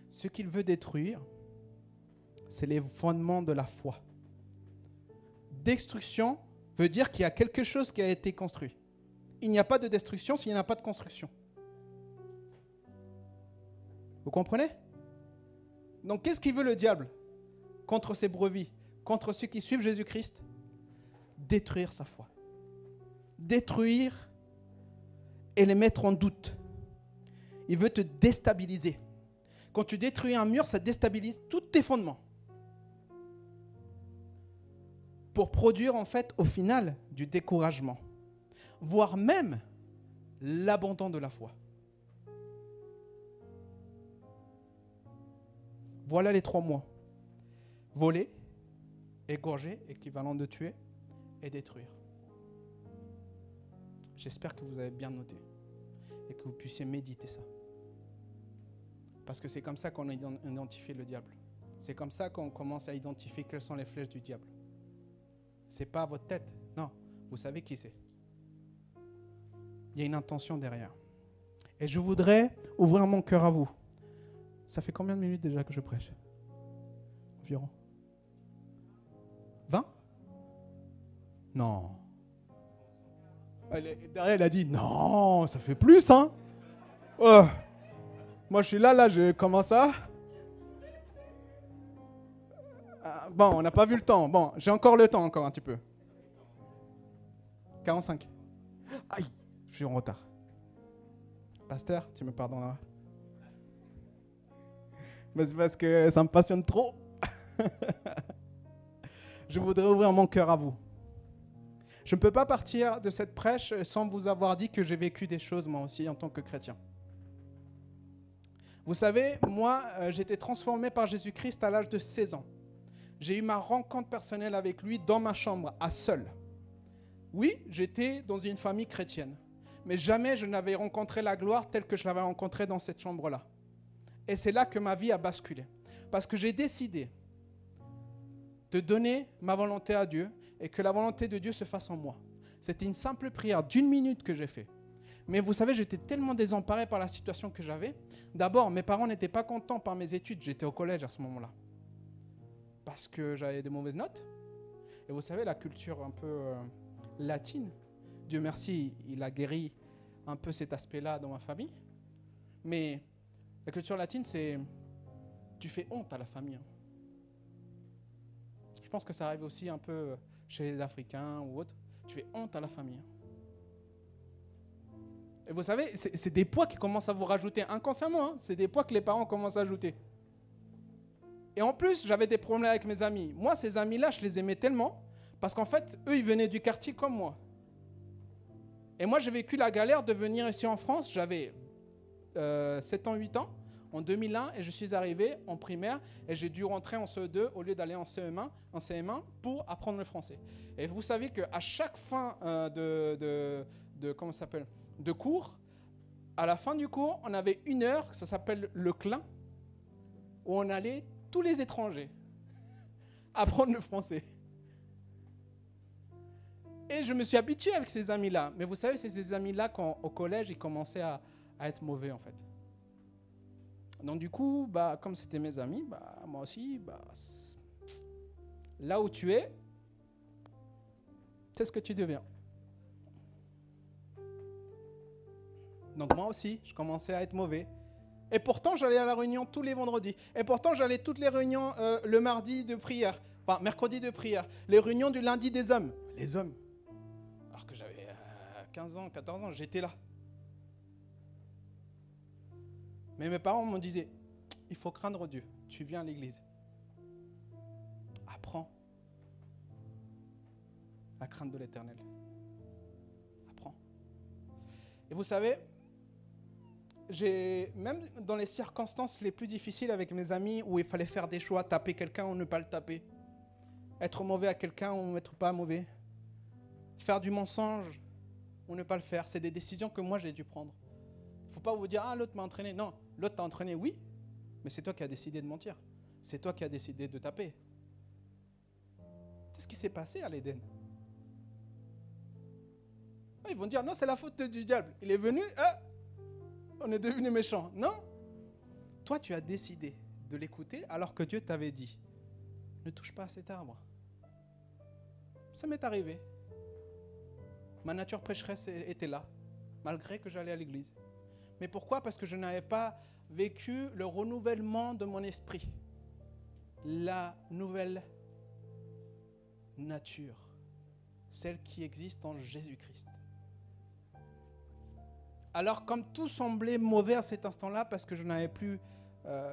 Speaker 1: Ce qu'il veut détruire, c'est les fondements de la foi. Destruction veut dire qu'il y a quelque chose qui a été construit. Il n'y a pas de destruction s'il n'y a pas de construction. Vous comprenez? Donc, qu'est-ce qu'il veut le diable contre ses brebis, contre ceux qui suivent Jésus-Christ? Détruire sa foi. Détruire et les mettre en doute. Il veut te déstabiliser. Quand tu détruis un mur, ça déstabilise tous tes fondements. Pour produire en fait au final du découragement, voire même l'abandon de la foi. Voilà les 3 mots. Voler, égorger, équivalent de tuer, et détruire. J'espère que vous avez bien noté et que vous puissiez méditer ça. Parce que c'est comme ça qu'on identifie le diable. C'est comme ça qu'on commence à identifier quelles sont les flèches du diable. Ce n'est pas à votre tête. Non, vous savez qui c'est. Il y a une intention derrière. Et je voudrais ouvrir mon cœur à vous. Ça fait combien de minutes déjà que je prêche? Environ 20? Non. Derrière, elle a dit, non, ça fait plus, hein. Oh. Moi, je suis là, je commence à... Bon, on n'a pas vu le temps. Bon, j'ai encore le temps, encore un petit peu. 45. Aïe, je suis en retard. Pasteur, tu me pardonneras. Mais c'est parce que ça me passionne trop. Je voudrais ouvrir mon cœur à vous. Je ne peux pas partir de cette prêche sans vous avoir dit que j'ai vécu des choses moi aussi en tant que chrétien. Vous savez, moi, j'ai été transformé par Jésus-Christ à l'âge de 16 ans. J'ai eu ma rencontre personnelle avec lui dans ma chambre, à seul. Oui, j'étais dans une famille chrétienne, mais jamais je n'avais rencontré la gloire telle que je l'avais rencontrée dans cette chambre-là. Et c'est là que ma vie a basculé. Parce que j'ai décidé de donner ma volonté à Dieu et que la volonté de Dieu se fasse en moi. C'était une simple prière d'1 minute que j'ai fait. Mais vous savez, j'étais tellement désemparé par la situation que j'avais. D'abord, mes parents n'étaient pas contents par mes études. J'étais au collège à ce moment-là. Parce que j'avais des mauvaises notes. Et vous savez, la culture un peu latine, Dieu merci, il a guéri un peu cet aspect-là dans ma famille. Mais la culture latine, c'est... Tu fais honte à la famille. Je pense que ça arrive aussi un peu chez les Africains ou autres. Tu fais honte à la famille. Et vous savez, c'est des poids qui commencent à vous rajouter inconsciemment. C'est des poids que les parents commencent à ajouter. Et en plus, j'avais des problèmes avec mes amis. Moi, ces amis-là, je les aimais tellement parce qu'en fait, eux, ils venaient du quartier comme moi. Et moi, j'ai vécu la galère de venir ici en France. J'avais 7 ans, 8 ans, en 2001, et je suis arrivé en primaire et j'ai dû rentrer en CE2 au lieu d'aller en CM1 pour apprendre le français. Et vous savez qu'à chaque fin comment ça s'appelle, de cours, à la fin du cours, on avait 1 heure, ça s'appelle le clin, où on allait tous les étrangers apprendre le français. Et je me suis habitué avec ces amis-là. Mais vous savez, c'est ces amis-là, quand au collège, ils commençaient à être mauvais, en fait. Donc du coup, comme c'était mes amis, moi aussi, là où tu es, c'est ce que tu deviens. Donc moi aussi, je commençais à être mauvais. Et pourtant, j'allais à la réunion tous les vendredis. Et pourtant, j'allais toutes les réunions le mardi de prière. Enfin, mercredi de prière. Les réunions du lundi des hommes. Les hommes. Alors que j'avais 15 ans, 14 ans, j'étais là. Mais mes parents me disaient, il faut craindre Dieu. Tu viens à l'église. Apprends la crainte de l'Éternel. Apprends. Et vous savez, même dans les circonstances les plus difficiles avec mes amis où il fallait faire des choix, taper quelqu'un ou ne pas le taper, être mauvais à quelqu'un ou n'être pas mauvais, faire du mensonge ou ne pas le faire, c'est des décisions que moi j'ai dû prendre. Il ne faut pas vous dire, l'autre m'a entraîné. Non, l'autre t'a entraîné, oui, mais c'est toi qui as décidé de mentir. C'est toi qui as décidé de taper. C'est ce qui s'est passé à l'Éden. Ils vont dire, non, c'est la faute du diable. Il est venu, on est devenu méchant. Non. Toi, tu as décidé de l'écouter alors que Dieu t'avait dit, ne touche pas à cet arbre. Ça m'est arrivé. Ma nature pécheresse était là, malgré que j'allais à l'église. Mais pourquoi? Parce que je n'avais pas vécu le renouvellement de mon esprit. La nouvelle nature, celle qui existe en Jésus-Christ. Alors, comme tout semblait mauvais à cet instant-là, parce que je n'avais plus,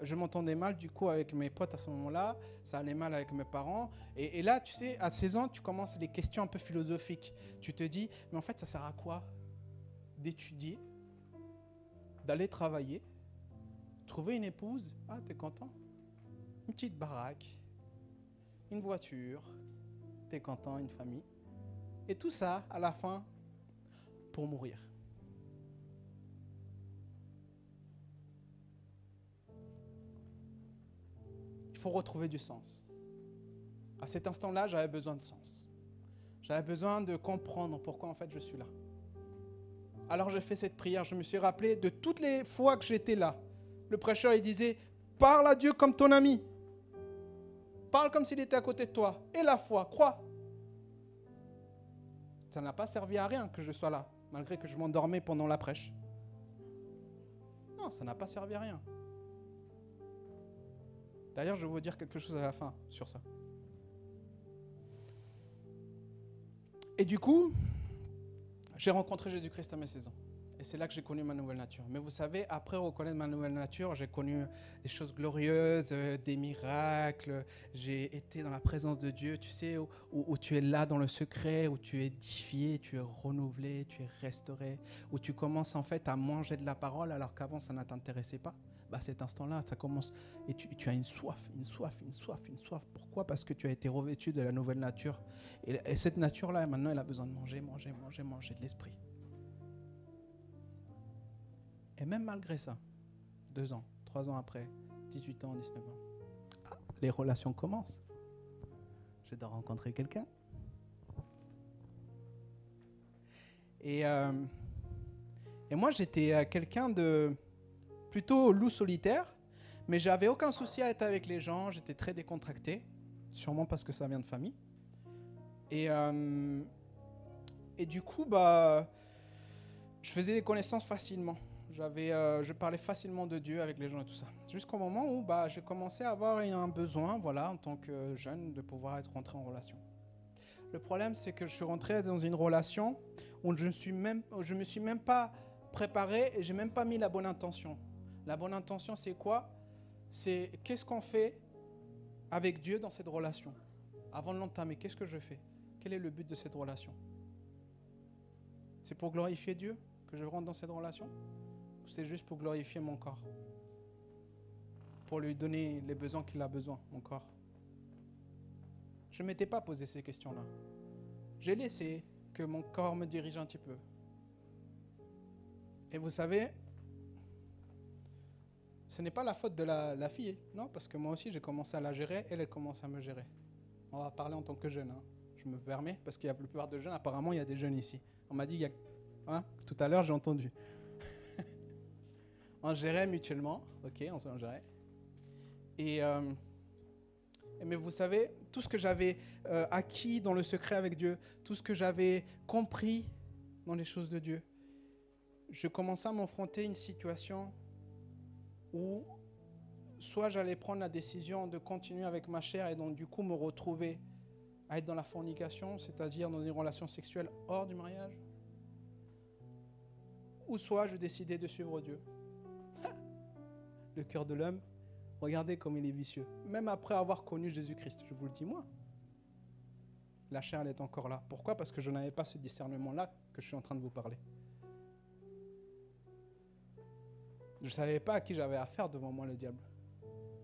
Speaker 1: je m'entendais mal du coup avec mes potes à ce moment-là, ça allait mal avec mes parents. Et là, tu sais, à 16 ans, tu commences les questions un peu philosophiques. Tu te dis, mais en fait, ça sert à quoi d'étudier, d'aller travailler, trouver une épouse, t'es content, une petite baraque, une voiture, t'es content, une famille. Et tout ça, à la fin, pour mourir. Il faut retrouver du sens. À cet instant-là, j'avais besoin de sens. J'avais besoin de comprendre pourquoi en fait je suis là. Alors j'ai fait cette prière, je me suis rappelé de toutes les fois que j'étais là. Le prêcheur, il disait, parle à Dieu comme ton ami. Parle comme s'il était à côté de toi. Et la foi, crois. Ça n'a pas servi à rien que je sois là, malgré que je m'endormais pendant la prêche. Non, ça n'a pas servi à rien. D'ailleurs, je vais vous dire quelque chose à la fin sur ça. Et du coup, j'ai rencontré Jésus-Christ à mes 16 ans. Et c'est là que j'ai connu ma nouvelle nature. Mais vous savez, après reconnaître ma nouvelle nature, j'ai connu des choses glorieuses, des miracles. J'ai été dans la présence de Dieu, tu sais, où tu es là dans le secret, où tu es édifié, tu es renouvelé, tu es restauré, où tu commences en fait à manger de la parole alors qu'avant ça ne t'intéressait pas. À cet instant-là, ça commence et tu as une soif. Pourquoi? Parce que tu as été revêtu de la nouvelle nature. Et cette nature-là, maintenant, elle a besoin de manger de l'esprit. Et même malgré ça, 2 ans, 3 ans après, 18 ans, 19 ans, les relations commencent. Je dois rencontrer quelqu'un. Et moi, j'étais quelqu'un de plutôt loup solitaire, mais j'avais aucun souci à être avec les gens, j'étais très décontracté, sûrement parce que ça vient de famille. Et du coup, je faisais des connaissances facilement. Je parlais facilement de Dieu avec les gens et tout ça. Jusqu'au moment où j'ai commencé à avoir un besoin, voilà, en tant que jeune, de pouvoir être rentré en relation. Le problème, c'est que je suis rentré dans une relation où je me suis même pas préparé et j'ai même pas mis la bonne intention. La bonne intention, c'est quoi? C'est qu'est-ce qu'on fait avec Dieu dans cette relation? Avant de l'entamer, qu'est-ce que je fais? Quel est le but de cette relation? C'est pour glorifier Dieu que je rentre dans cette relation? Ou c'est juste pour glorifier mon corps? Pour lui donner les besoins qu'il a besoin, mon corps? Je ne m'étais pas posé ces questions-là. J'ai laissé que mon corps me dirige un petit peu. Et vous savez, ce n'est pas la faute de la fille, non, parce que moi aussi j'ai commencé à la gérer, elle commence à me gérer. On va parler en tant que jeune, je me permets, parce qu'il y a la plupart de jeunes, apparemment il y a des jeunes ici. On m'a dit, tout à l'heure j'ai entendu. On gérait mutuellement. Ok, on s'en gérait. Mais vous savez, tout ce que j'avais acquis dans le secret avec Dieu, tout ce que j'avais compris dans les choses de Dieu, je commençais à m'affronter à une situation où soit j'allais prendre la décision de continuer avec ma chair et donc du coup me retrouver à être dans la fornication, c'est-à-dire dans une relation sexuelle hors du mariage, ou soit je décidais de suivre Dieu. Le cœur de l'homme, regardez comme il est vicieux. Même après avoir connu Jésus-Christ, je vous le dis moi, la chair elle est encore là. Pourquoi ? Parce que je n'avais pas ce discernement-là que je suis en train de vous parler. Je ne savais pas à qui j'avais affaire devant moi, le diable.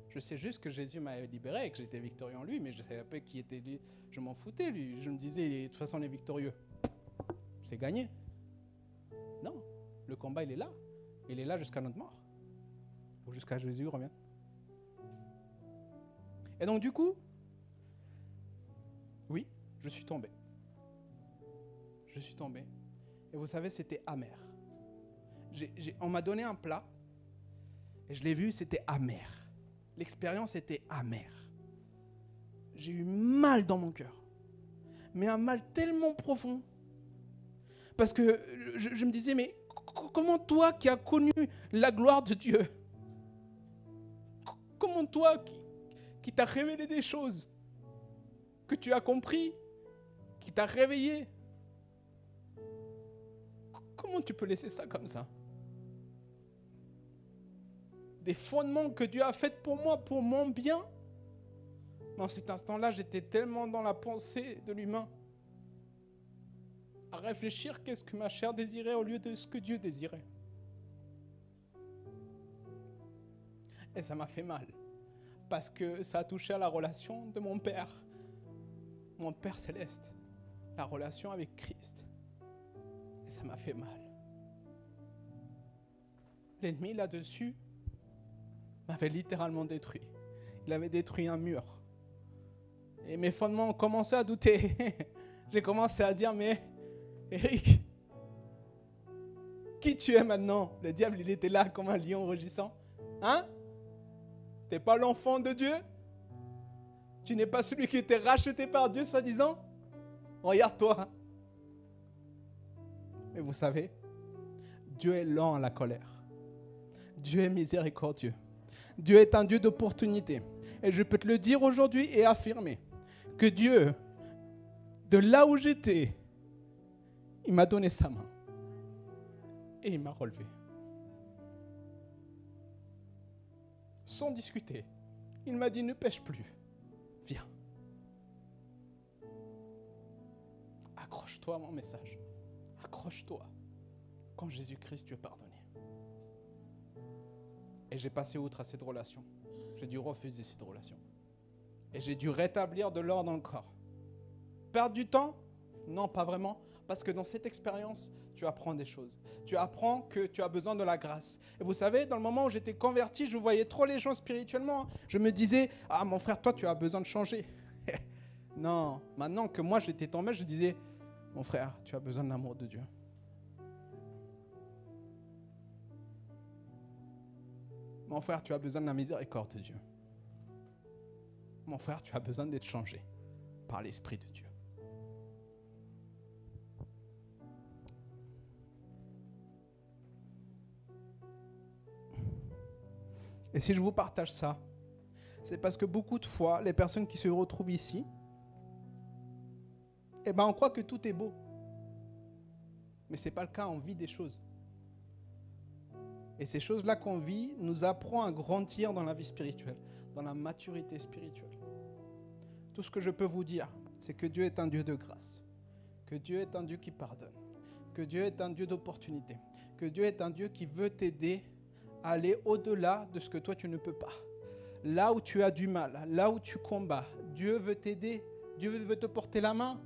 Speaker 1: Je sais juste que Jésus m'avait libéré et que j'étais victorieux en lui, mais je ne savais pas qui était lui. Je m'en foutais, lui. Je me disais, de toute façon, on est victorieux. C'est gagné. Non, le combat, il est là. Il est là jusqu'à notre mort. Ou jusqu'à Jésus revienne. Et donc, du coup, oui, je suis tombé. Je suis tombé. Et vous savez, c'était amer. On m'a donné un plat, et je l'ai vu, c'était amer. L'expérience était amère. J'ai eu mal dans mon cœur. Mais un mal tellement profond. Parce que je me disais, mais comment toi qui as connu la gloire de Dieu, comment toi qui t'a révélé des choses, que tu as compris, qui t'a réveillé, comment tu peux laisser ça comme ça ? Des fondements que Dieu a faits pour moi, pour mon bien. Dans cet instant-là, j'étais tellement dans la pensée de l'humain, à réfléchir qu'est-ce que ma chair désirait au lieu de ce que Dieu désirait. Et ça m'a fait mal, parce que ça a touché à la relation de mon Père céleste, la relation avec Christ. Et ça m'a fait mal. L'ennemi là-dessus m'avait littéralement détruit. Il avait détruit un mur. Et mes fondements ont commencé à douter. J'ai commencé à dire, mais Eric, qui tu es maintenant ? Le diable, il était là comme un lion rugissant. Hein ? T'es pas l'enfant de Dieu ? Tu n'es pas celui qui était racheté par Dieu, soi-disant ? Regarde-toi. Mais vous savez, Dieu est lent à la colère. Dieu est miséricordieux. Dieu est un Dieu d'opportunité. Et je peux te le dire aujourd'hui et affirmer que Dieu, de là où j'étais, il m'a donné sa main et il m'a relevé. Sans discuter, il m'a dit ne pêche plus, viens. Accroche-toi à mon message, accroche-toi quand Jésus-Christ t'a pardonné. Et j'ai passé outre à cette relation. J'ai dû refuser cette relation. Et j'ai dû rétablir de l'ordre dans le corps. Perdre du temps ? Non, pas vraiment. Parce que dans cette expérience, tu apprends des choses. Tu apprends que tu as besoin de la grâce. Et vous savez, dans le moment où j'étais converti, je voyais trop les gens spirituellement. Je me disais, ah mon frère, toi tu as besoin de changer. Non, maintenant que moi j'étais tombé, je disais, mon frère, tu as besoin de l'amour de Dieu. Mon frère, tu as besoin de la miséricorde de Dieu. Mon frère, tu as besoin d'être changé par l'Esprit de Dieu. Et si je vous partage ça, c'est parce que beaucoup de fois, les personnes qui se retrouvent ici, on croit que tout est beau. Mais ce n'est pas le cas, on vit des choses. Et ces choses-là qu'on vit nous apprend à grandir dans la vie spirituelle, dans la maturité spirituelle. Tout ce que je peux vous dire, c'est que Dieu est un Dieu de grâce, que Dieu est un Dieu qui pardonne, que Dieu est un Dieu d'opportunité, que Dieu est un Dieu qui veut t'aider à aller au-delà de ce que toi tu ne peux pas. Là où tu as du mal, là où tu combats, Dieu veut t'aider, Dieu veut te porter la main.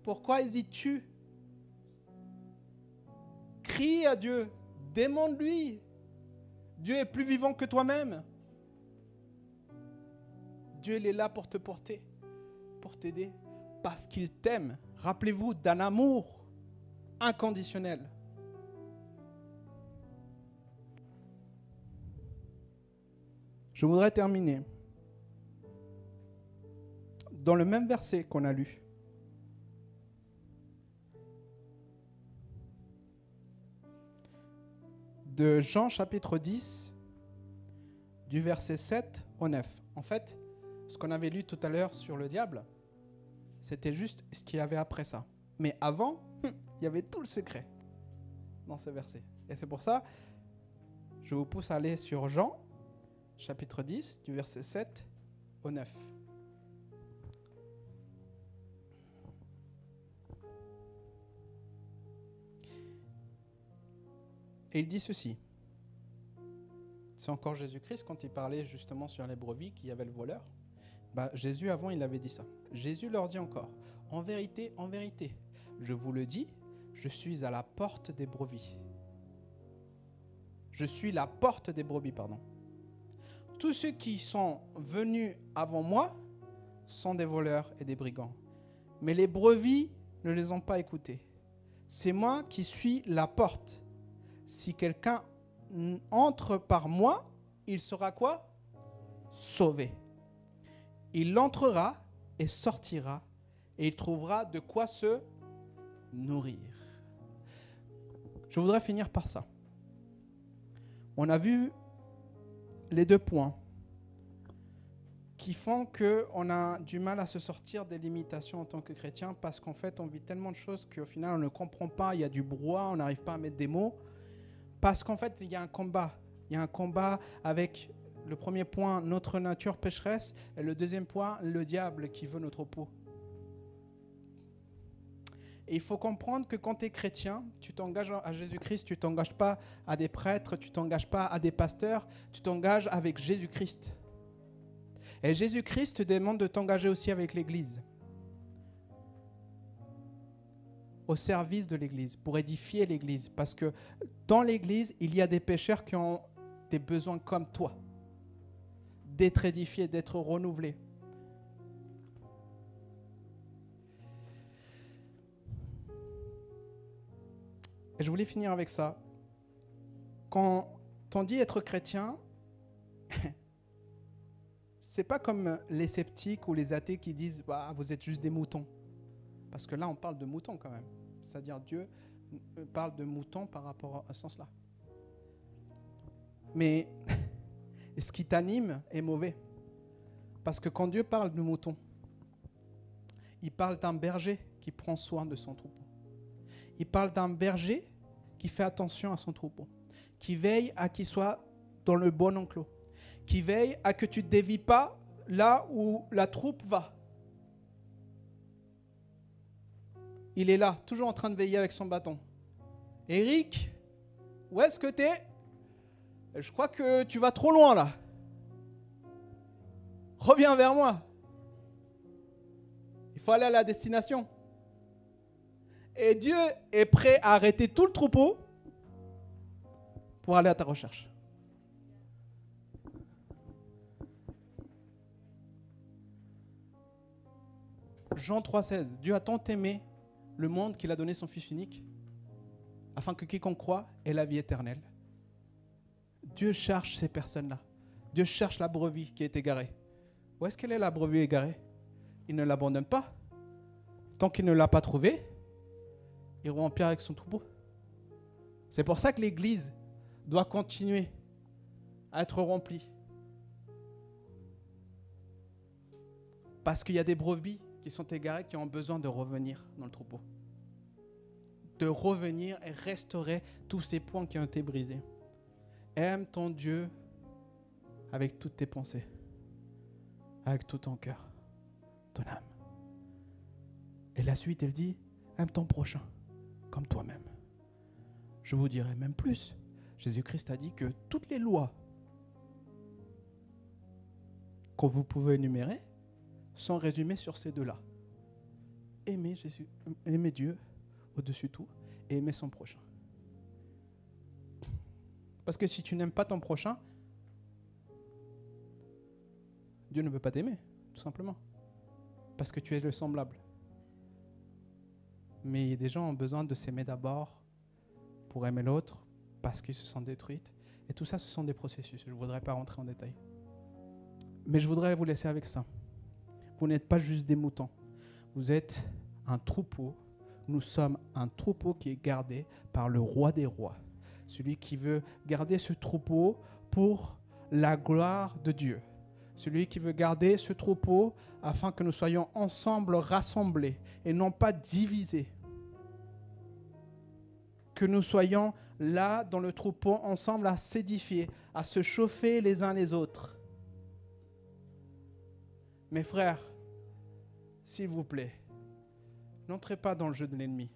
Speaker 1: Pourquoi hésites-tu ? Crie à Dieu. Demande-lui. Dieu est plus vivant que toi-même. Dieu, il est là pour te porter, pour t'aider, parce qu'il t'aime. Rappelez-vous d'un amour inconditionnel. Je voudrais terminer dans le même verset qu'on a lu. De Jean chapitre 10, du verset 7 au 9. En fait, ce qu'on avait lu tout à l'heure sur le diable, c'était juste ce qu'il y avait après ça. Mais avant, il y avait tout le secret dans ce verset. Et c'est pour ça, je vous pousse à aller sur Jean, chapitre 10, du verset 7 au 9. Et il dit ceci. C'est encore Jésus-Christ quand il parlait justement sur les brebis, qu'il y avait le voleur. Jésus, avant, il avait dit ça. Jésus leur dit encore, en vérité, je vous le dis, je suis à la porte des brebis. Je suis la porte des brebis, pardon. Tous ceux qui sont venus avant moi sont des voleurs et des brigands. Mais les brebis ne les ont pas écoutés. C'est moi qui suis la porte. Si quelqu'un entre par moi, il sera quoi? Sauvé. Il entrera et sortira et il trouvera de quoi se nourrir. Je voudrais finir par ça. On a vu les 2 points qui font qu'on a du mal à se sortir des limitations en tant que chrétien parce qu'en fait, on vit tellement de choses qu'au final, on ne comprend pas, il y a du brouhaha, on n'arrive pas à mettre des mots. Parce qu'en fait, il y a un combat. Il y a un combat avec le premier point, notre nature pécheresse, et le deuxième point, le diable qui veut notre peau. Et il faut comprendre que quand tu es chrétien, tu t'engages à Jésus-Christ, tu ne t'engages pas à des prêtres, tu ne t'engages pas à des pasteurs, tu t'engages avec Jésus-Christ. Et Jésus-Christ te demande de t'engager aussi avec l'Église. Au service de l'Église, pour édifier l'Église. Parce que dans l'Église, il y a des pécheurs qui ont des besoins comme toi. D'être édifiés, d'être renouvelés. Et je voulais finir avec ça. Quand on dit être chrétien, c'est pas comme les sceptiques ou les athées qui disent bah, vous êtes juste des moutons. Parce que là, on parle de moutons quand même. C'est-à-dire Dieu parle de moutons par rapport à ce sens-là. Mais ce qui t'anime est mauvais. Parce que quand Dieu parle de moutons, il parle d'un berger qui prend soin de son troupeau. Il parle d'un berger qui fait attention à son troupeau, qui veille à qu'il soit dans le bon enclos, qui veille à que tu ne dévies pas là où la troupe va. Il est là, toujours en train de veiller avec son bâton. Eric, où est-ce que tu es? Je crois que tu vas trop loin là. Reviens vers moi. Il faut aller à la destination. Et Dieu est prêt à arrêter tout le troupeau pour aller à ta recherche. Jean 3,16. Dieu a tant aimé le monde qu'il a donné son Fils unique, afin que quiconque croit ait la vie éternelle. Dieu cherche ces personnes-là. Dieu cherche la brebis qui est égarée. Où est-ce qu'elle est la brebis égarée? Il ne l'abandonne pas. Tant qu'il ne l'a pas trouvée, il remplit avec son troupeau. C'est pour ça que l'Église doit continuer à être remplie. Parce qu'il y a des brebis qui sont égarés, qui ont besoin de revenir dans le troupeau. De revenir et restaurer tous ces points qui ont été brisés. Aime ton Dieu avec toutes tes pensées, avec tout ton cœur, ton âme. Et la suite, elle dit, aime ton prochain comme toi-même. Je vous dirai même plus. Jésus-Christ a dit que toutes les lois que vous pouvez énumérer sont résumées sur ces deux-là. Aimer Jésus, aimer Dieu au-dessus de tout et aimer son prochain. Parce que si tu n'aimes pas ton prochain, Dieu ne peut pas t'aimer, tout simplement. Parce que tu es le semblable. Mais des gens ont besoin de s'aimer d'abord pour aimer l'autre, parce qu'ils se sentent détruits. Et tout ça, ce sont des processus. Je ne voudrais pas rentrer en détail. Mais je voudrais vous laisser avec ça. Vous n'êtes pas juste des moutons. Vous êtes un troupeau. Nous sommes un troupeau qui est gardé par le roi des rois. Celui qui veut garder ce troupeau pour la gloire de Dieu. Celui qui veut garder ce troupeau afin que nous soyons ensemble rassemblés et non pas divisés. Que nous soyons là dans le troupeau ensemble à s'édifier, à se chauffer les uns les autres. Mes frères, s'il vous plaît, n'entrez pas dans le jeu de l'ennemi.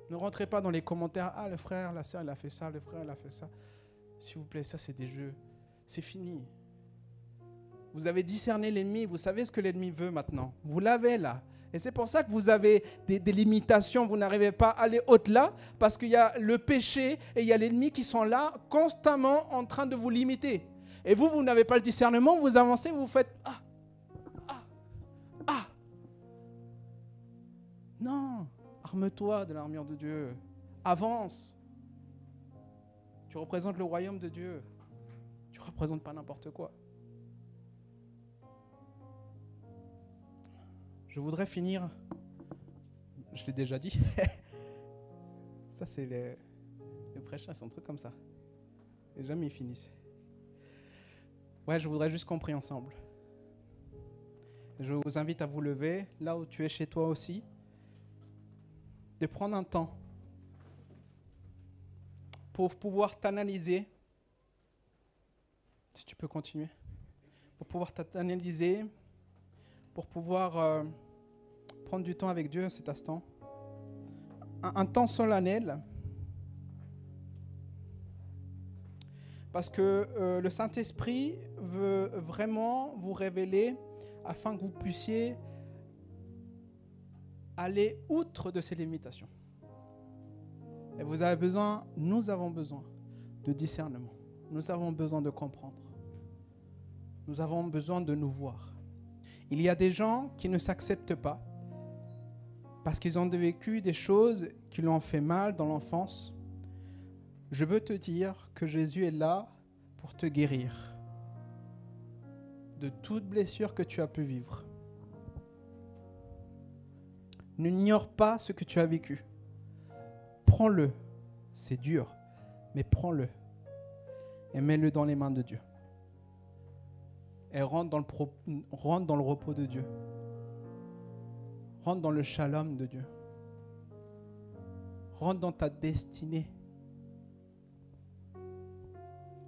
Speaker 1: Ne rentrez pas dans les commentaires. Ah, le frère, la sœur, elle a fait ça, le frère, elle a fait ça. S'il vous plaît, ça c'est des jeux. C'est fini. Vous avez discerné l'ennemi, vous savez ce que l'ennemi veut maintenant. Vous l'avez là. Et c'est pour ça que vous avez des limitations, vous n'arrivez pas à aller au-delà, parce qu'il y a le péché et il y a l'ennemi qui sont là, constamment en train de vous limiter. Et vous, vous n'avez pas le discernement, vous avancez, vous faites « Ah, ah, ah ». Non, arme-toi de l'armure de Dieu. Avance. Tu représentes le royaume de Dieu. Tu ne représentes pas n'importe quoi. Je voudrais finir, je l'ai déjà dit, ça c'est les prêcheurs, c'est un truc comme ça. Et jamais ils finissent. Ouais, je voudrais juste qu'on prie ensemble. Je vous invite à vous lever, là où tu es chez toi aussi, de prendre un temps pour pouvoir t'analyser. Si tu peux continuer. Pour pouvoir t'analyser, pour pouvoir prendre du temps avec Dieu à cet instant. Un temps solennel. Parce que le Saint-Esprit veut vraiment vous révéler afin que vous puissiez aller outre de ces limitations. Et vous avez besoin, nous avons besoin de discernement. Nous avons besoin de comprendre. Nous avons besoin de nous voir. Il y a des gens qui ne s'acceptent pas parce qu'ils ont vécu des choses qui leur ont fait mal dans l'enfance. Je veux te dire que Jésus est là pour te guérir de toute blessure que tu as pu vivre. N'ignore pas ce que tu as vécu. Prends-le. C'est dur, mais prends-le et mets-le dans les mains de Dieu. Et rentre dans le repos de Dieu. Rentre dans le shalom de Dieu. Rentre dans ta destinée.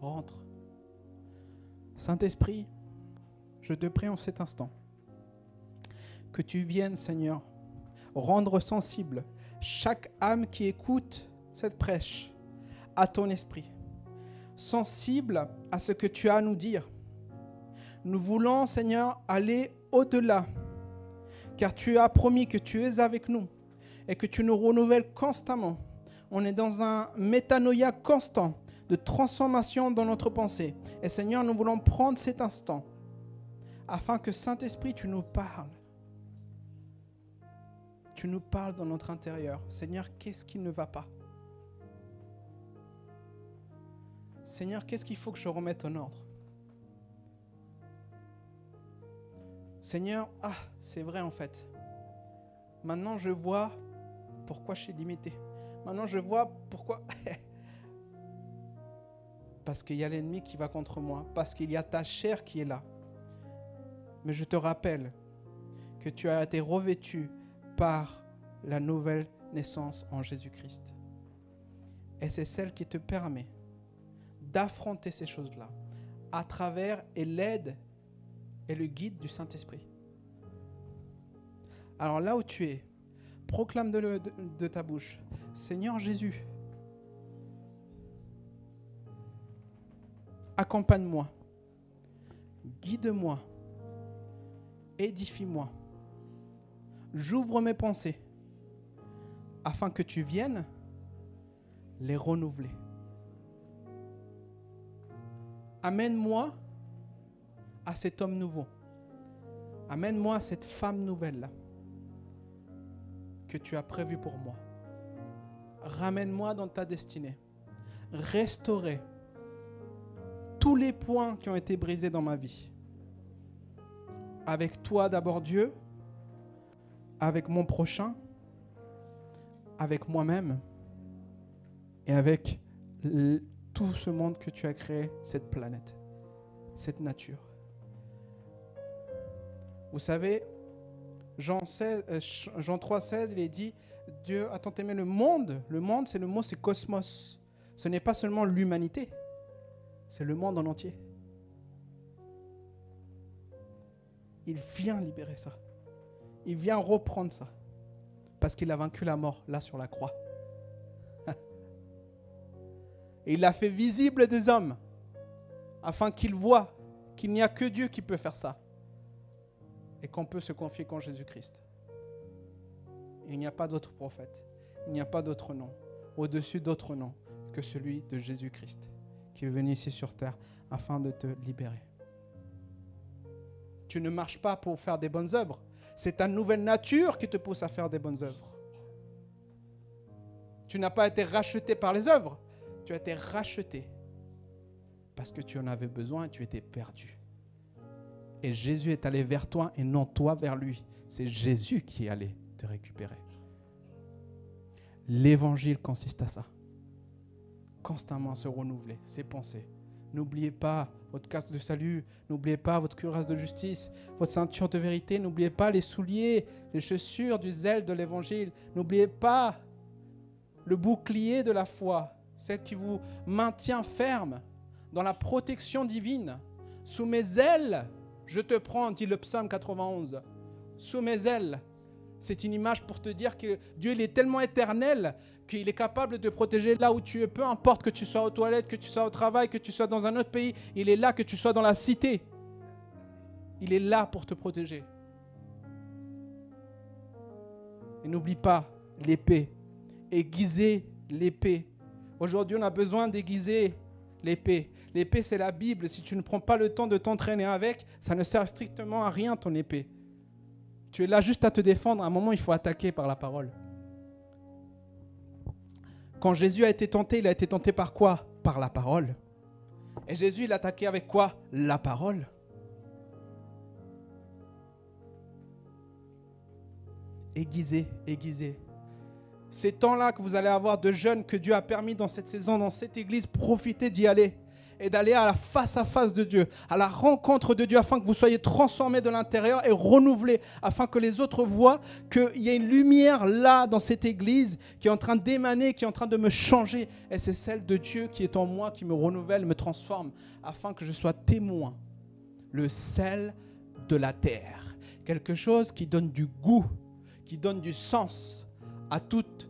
Speaker 1: Rentre. Saint-Esprit, je te prie en cet instant que tu viennes, Seigneur, rendre sensible chaque âme qui écoute cette prêche à ton esprit, sensible à ce que tu as à nous dire. Nous voulons, Seigneur, aller au-delà, car tu as promis que tu es avec nous et que tu nous renouvelles constamment. On est dans un métanoïa constant de transformation dans notre pensée. Et Seigneur, nous voulons prendre cet instant afin que Saint-Esprit, tu nous parles. Tu nous parles dans notre intérieur. Seigneur, qu'est-ce qui ne va pas? Seigneur, qu'est-ce qu'il faut que je remette en ordre? Seigneur, c'est vrai en fait. Maintenant, je vois pourquoi je suis limité. Maintenant, je vois pourquoi... Parce qu'il y a l'ennemi qui va contre moi. Parce qu'il y a ta chair qui est là. Mais je te rappelle que tu as été revêtu par la nouvelle naissance en Jésus-Christ. Et c'est celle qui te permet d'affronter ces choses-là à travers et l'aide et le guide du Saint-Esprit. Alors là où tu es, proclame de ta bouche, Seigneur Jésus, accompagne-moi, guide-moi, édifie-moi, j'ouvre mes pensées afin que tu viennes les renouveler. Amène-moi à cet homme nouveau. Amène-moi à cette femme nouvelle-là que tu as prévue pour moi. Ramène-moi dans ta destinée. Restaurer tous les points qui ont été brisés dans ma vie. Avec toi d'abord Dieu, avec mon prochain, avec moi-même et avec tout ce monde que tu as créé, cette planète, cette nature. Vous savez, Jean 3,16, il est dit, Dieu a tant aimé le monde. Le monde, c'est cosmos. Ce n'est pas seulement l'humanité, c'est le monde en entier. Il vient libérer ça. Il vient reprendre ça. Parce qu'il a vaincu la mort, là, sur la croix. Et il l'a fait visible des hommes, afin qu'ils voient qu'il n'y a que Dieu qui peut faire ça. Et qu'on peut se confier qu'en Jésus-Christ. Il n'y a pas d'autre prophète. Il n'y a pas d'autre nom, au-dessus d'autre nom, que celui de Jésus-Christ, qui est venu ici sur terre, afin de te libérer. Tu ne marches pas pour faire des bonnes œuvres. C'est ta nouvelle nature qui te pousse à faire des bonnes œuvres. Tu n'as pas été racheté par les œuvres. Tu as été racheté parce que tu en avais besoin et tu étais perdu. Et Jésus est allé vers toi et non toi vers lui. C'est Jésus qui est allé te récupérer. L'évangile consiste à ça. Constamment se renouveler, ses pensées. N'oubliez pas votre casque de salut, n'oubliez pas votre cuirasse de justice, votre ceinture de vérité, n'oubliez pas les souliers, les chaussures du zèle de l'évangile, n'oubliez pas le bouclier de la foi, celle qui vous maintient ferme dans la protection divine. Sous mes ailes, je te prends, dit le psaume 91. Sous mes ailes, c'est une image pour te dire que Dieu il est tellement éternel qu'il est capable de te protéger là où tu es, peu importe que tu sois aux toilettes, que tu sois au travail, que tu sois dans un autre pays, il est là, que tu sois dans la cité. Il est là pour te protéger. Et n'oublie pas l'épée. Aiguiser l'épée. Aujourd'hui, on a besoin d'aiguiser l'épée. L'épée, c'est la Bible. Si tu ne prends pas le temps de t'entraîner avec, ça ne sert strictement à rien, ton épée. Tu es là juste à te défendre. À un moment, il faut attaquer par la parole. Quand Jésus a été tenté, il a été tenté par quoi? Par la parole. Et Jésus, il a attaqué avec quoi? La parole. Aiguisez, aiguisez. Ces temps-là que vous allez avoir de jeunes que Dieu a permis dans cette saison, dans cette église, profitez d'y aller. Et d'aller à la face à face de Dieu, à la rencontre de Dieu, afin que vous soyez transformés de l'intérieur et renouvelés, afin que les autres voient qu'il y a une lumière là, dans cette église, qui est en train d'émaner, qui est en train de me changer. Et c'est celle de Dieu qui est en moi, qui me renouvelle, me transforme, afin que je sois témoin, le sel de la terre. Quelque chose qui donne du goût, qui donne du sens à toutes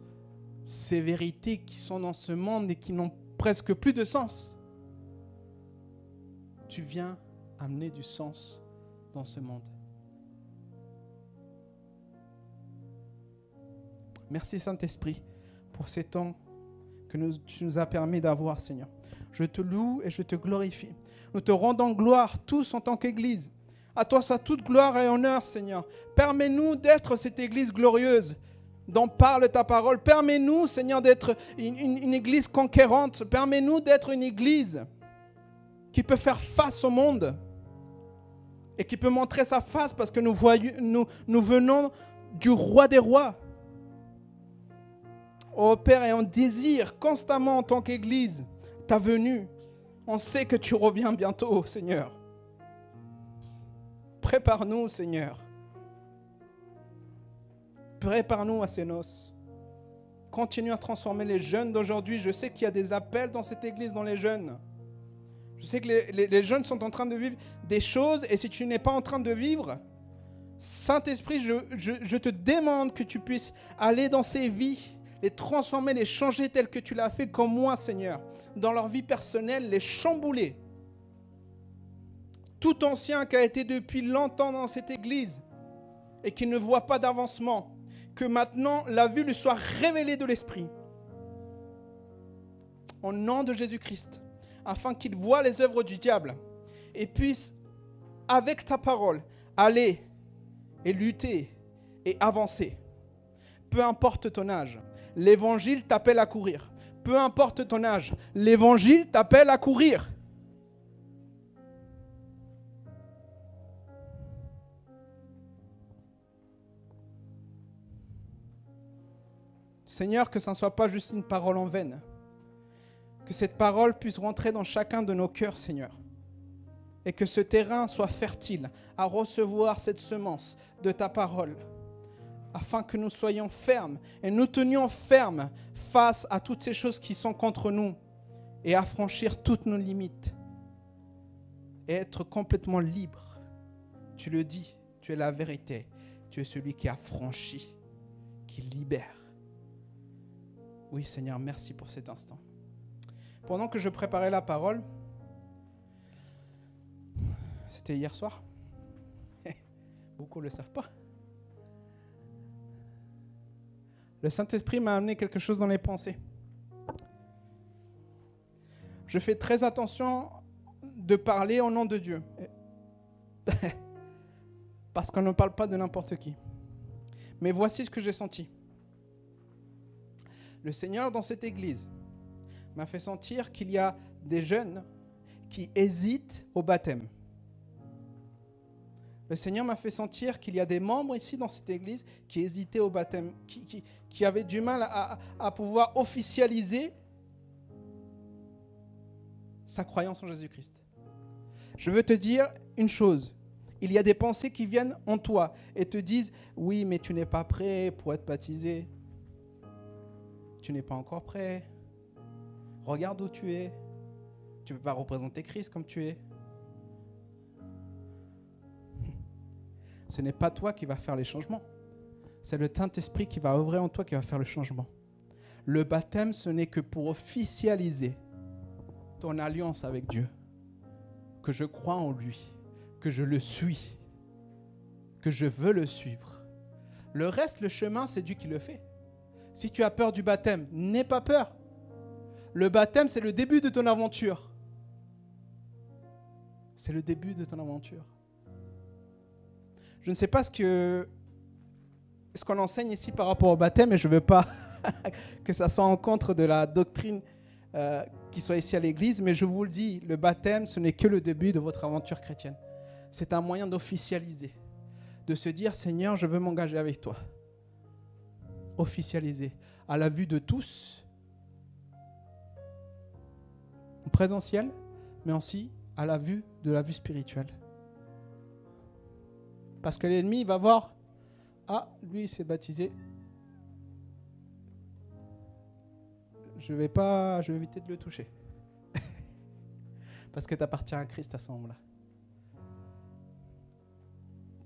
Speaker 1: ces vérités qui sont dans ce monde et qui n'ont presque plus de sens. Tu viens amener du sens dans ce monde. Merci Saint-Esprit pour ces temps que tu nous as permis d'avoir, Seigneur. Je te loue et je te glorifie. Nous te rendons gloire tous en tant qu'Église. À toi soit toute gloire et honneur, Seigneur. Permets-nous d'être cette Église glorieuse dont parle ta parole. Permets-nous, Seigneur, d'être une Église conquérante. Permets-nous d'être une Église qui peut faire face au monde et qui peut montrer sa face parce que nous venons du roi des rois. Oh Père, et on désire constamment en tant qu'Église ta venue. On sait que tu reviens bientôt, Seigneur. Prépare-nous, Seigneur. Prépare-nous à ces noces. Continue à transformer les jeunes d'aujourd'hui. Je sais qu'il y a des appels dans cette Église, dans les jeunes. Je sais que les jeunes sont en train de vivre des choses et si tu n'es pas en train de vivre, Saint-Esprit, je te demande que tu puisses aller dans ces vies, les transformer, les changer telles que tu l'as fait comme moi, Seigneur. Dans leur vie personnelle, les chambouler. Tout ancien qui a été depuis longtemps dans cette église et qui ne voit pas d'avancement, que maintenant la vue lui soit révélée de l'Esprit. Au nom de Jésus-Christ. Afin qu'il voie les œuvres du diable et puisse, avec ta parole, aller et lutter et avancer. Peu importe ton âge, l'évangile t'appelle à courir. Peu importe ton âge, l'évangile t'appelle à courir. Seigneur, que ça ne soit pas juste une parole en vaine. Que cette parole puisse rentrer dans chacun de nos cœurs, Seigneur. Et que ce terrain soit fertile à recevoir cette semence de ta parole. Afin que nous soyons fermes et nous tenions fermes face à toutes ces choses qui sont contre nous et à franchir toutes nos limites et être complètement libre. Tu le dis, tu es la vérité, tu es celui qui a franchi, qui libère. Oui Seigneur, merci pour cet instant. Pendant que je préparais la parole, c'était hier soir, beaucoup ne le savent pas. Le Saint-Esprit m'a amené quelque chose dans les pensées. Je fais très attention de parler au nom de Dieu. Parce qu'on ne parle pas de n'importe qui. Mais voici ce que j'ai senti. Le Seigneur, dans cette église, m'a fait sentir qu'il y a des jeunes qui hésitent au baptême. Le Seigneur m'a fait sentir qu'il y a des membres ici dans cette église qui hésitaient au baptême, qui avaient du mal à pouvoir officialiser sa croyance en Jésus-Christ. Je veux te dire une chose. Il y a des pensées qui viennent en toi et te disent « Oui, mais tu n'es pas prêt pour être baptisé. Tu n'es pas encore prêt. Regarde où tu es. Tu ne peux pas représenter Christ comme tu es. » Ce n'est pas toi qui va faire les changements. C'est le Saint-Esprit qui va œuvrer en toi qui va faire le changement. Le baptême, ce n'est que pour officialiser ton alliance avec Dieu. Que je crois en lui, que je le suis, que je veux le suivre. Le reste, le chemin, c'est Dieu qui le fait. Si tu as peur du baptême, n'aie pas peur. Le baptême, c'est le début de ton aventure. C'est le début de ton aventure. Je ne sais pas ce qu'on enseigne ici par rapport au baptême, et je ne veux pas que ça soit en contre de la doctrine qui soit ici à l'église, mais je vous le dis, le baptême, ce n'est que le début de votre aventure chrétienne. C'est un moyen d'officialiser, de se dire, Seigneur, je veux m'engager avec toi. Officialiser, à la vue de tous, en présentiel, mais aussi à la vue de la vue spirituelle. Parce que l'ennemi, il va voir, ah, lui, il s'est baptisé. Je vais éviter de le toucher. Parce que tu appartiens à Christ à ce moment-là.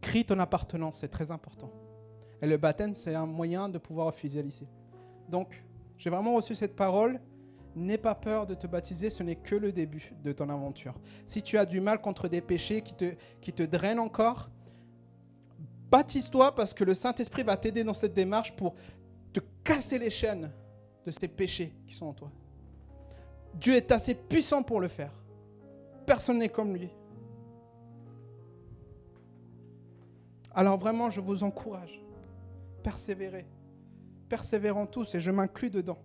Speaker 1: Crie ton appartenance, c'est très important. Et le baptême, c'est un moyen de pouvoir officialiser. Donc, j'ai vraiment reçu cette parole. N'aie pas peur de te baptiser, ce n'est que le début de ton aventure. Si tu as du mal contre des péchés qui te drainent encore, baptise-toi parce que le Saint-Esprit va t'aider dans cette démarche pour te casser les chaînes de ces péchés qui sont en toi. Dieu est assez puissant pour le faire. Personne n'est comme lui. Alors vraiment, je vous encourage. Persévérez. Persévérons tous et je m'inclus dedans.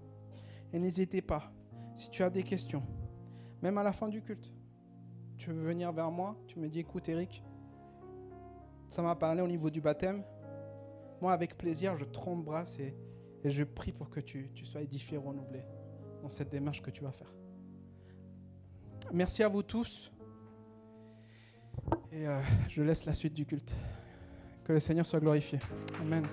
Speaker 1: Et n'hésitez pas, si tu as des questions, même à la fin du culte, tu veux venir vers moi, tu me dis, écoute Eric, ça m'a parlé au niveau du baptême. Moi, avec plaisir, je t'embrasse et je prie pour que tu sois édifié, renouvelé dans cette démarche que tu vas faire. Merci à vous tous. Et je laisse la suite du culte. Que le Seigneur soit glorifié. Amen.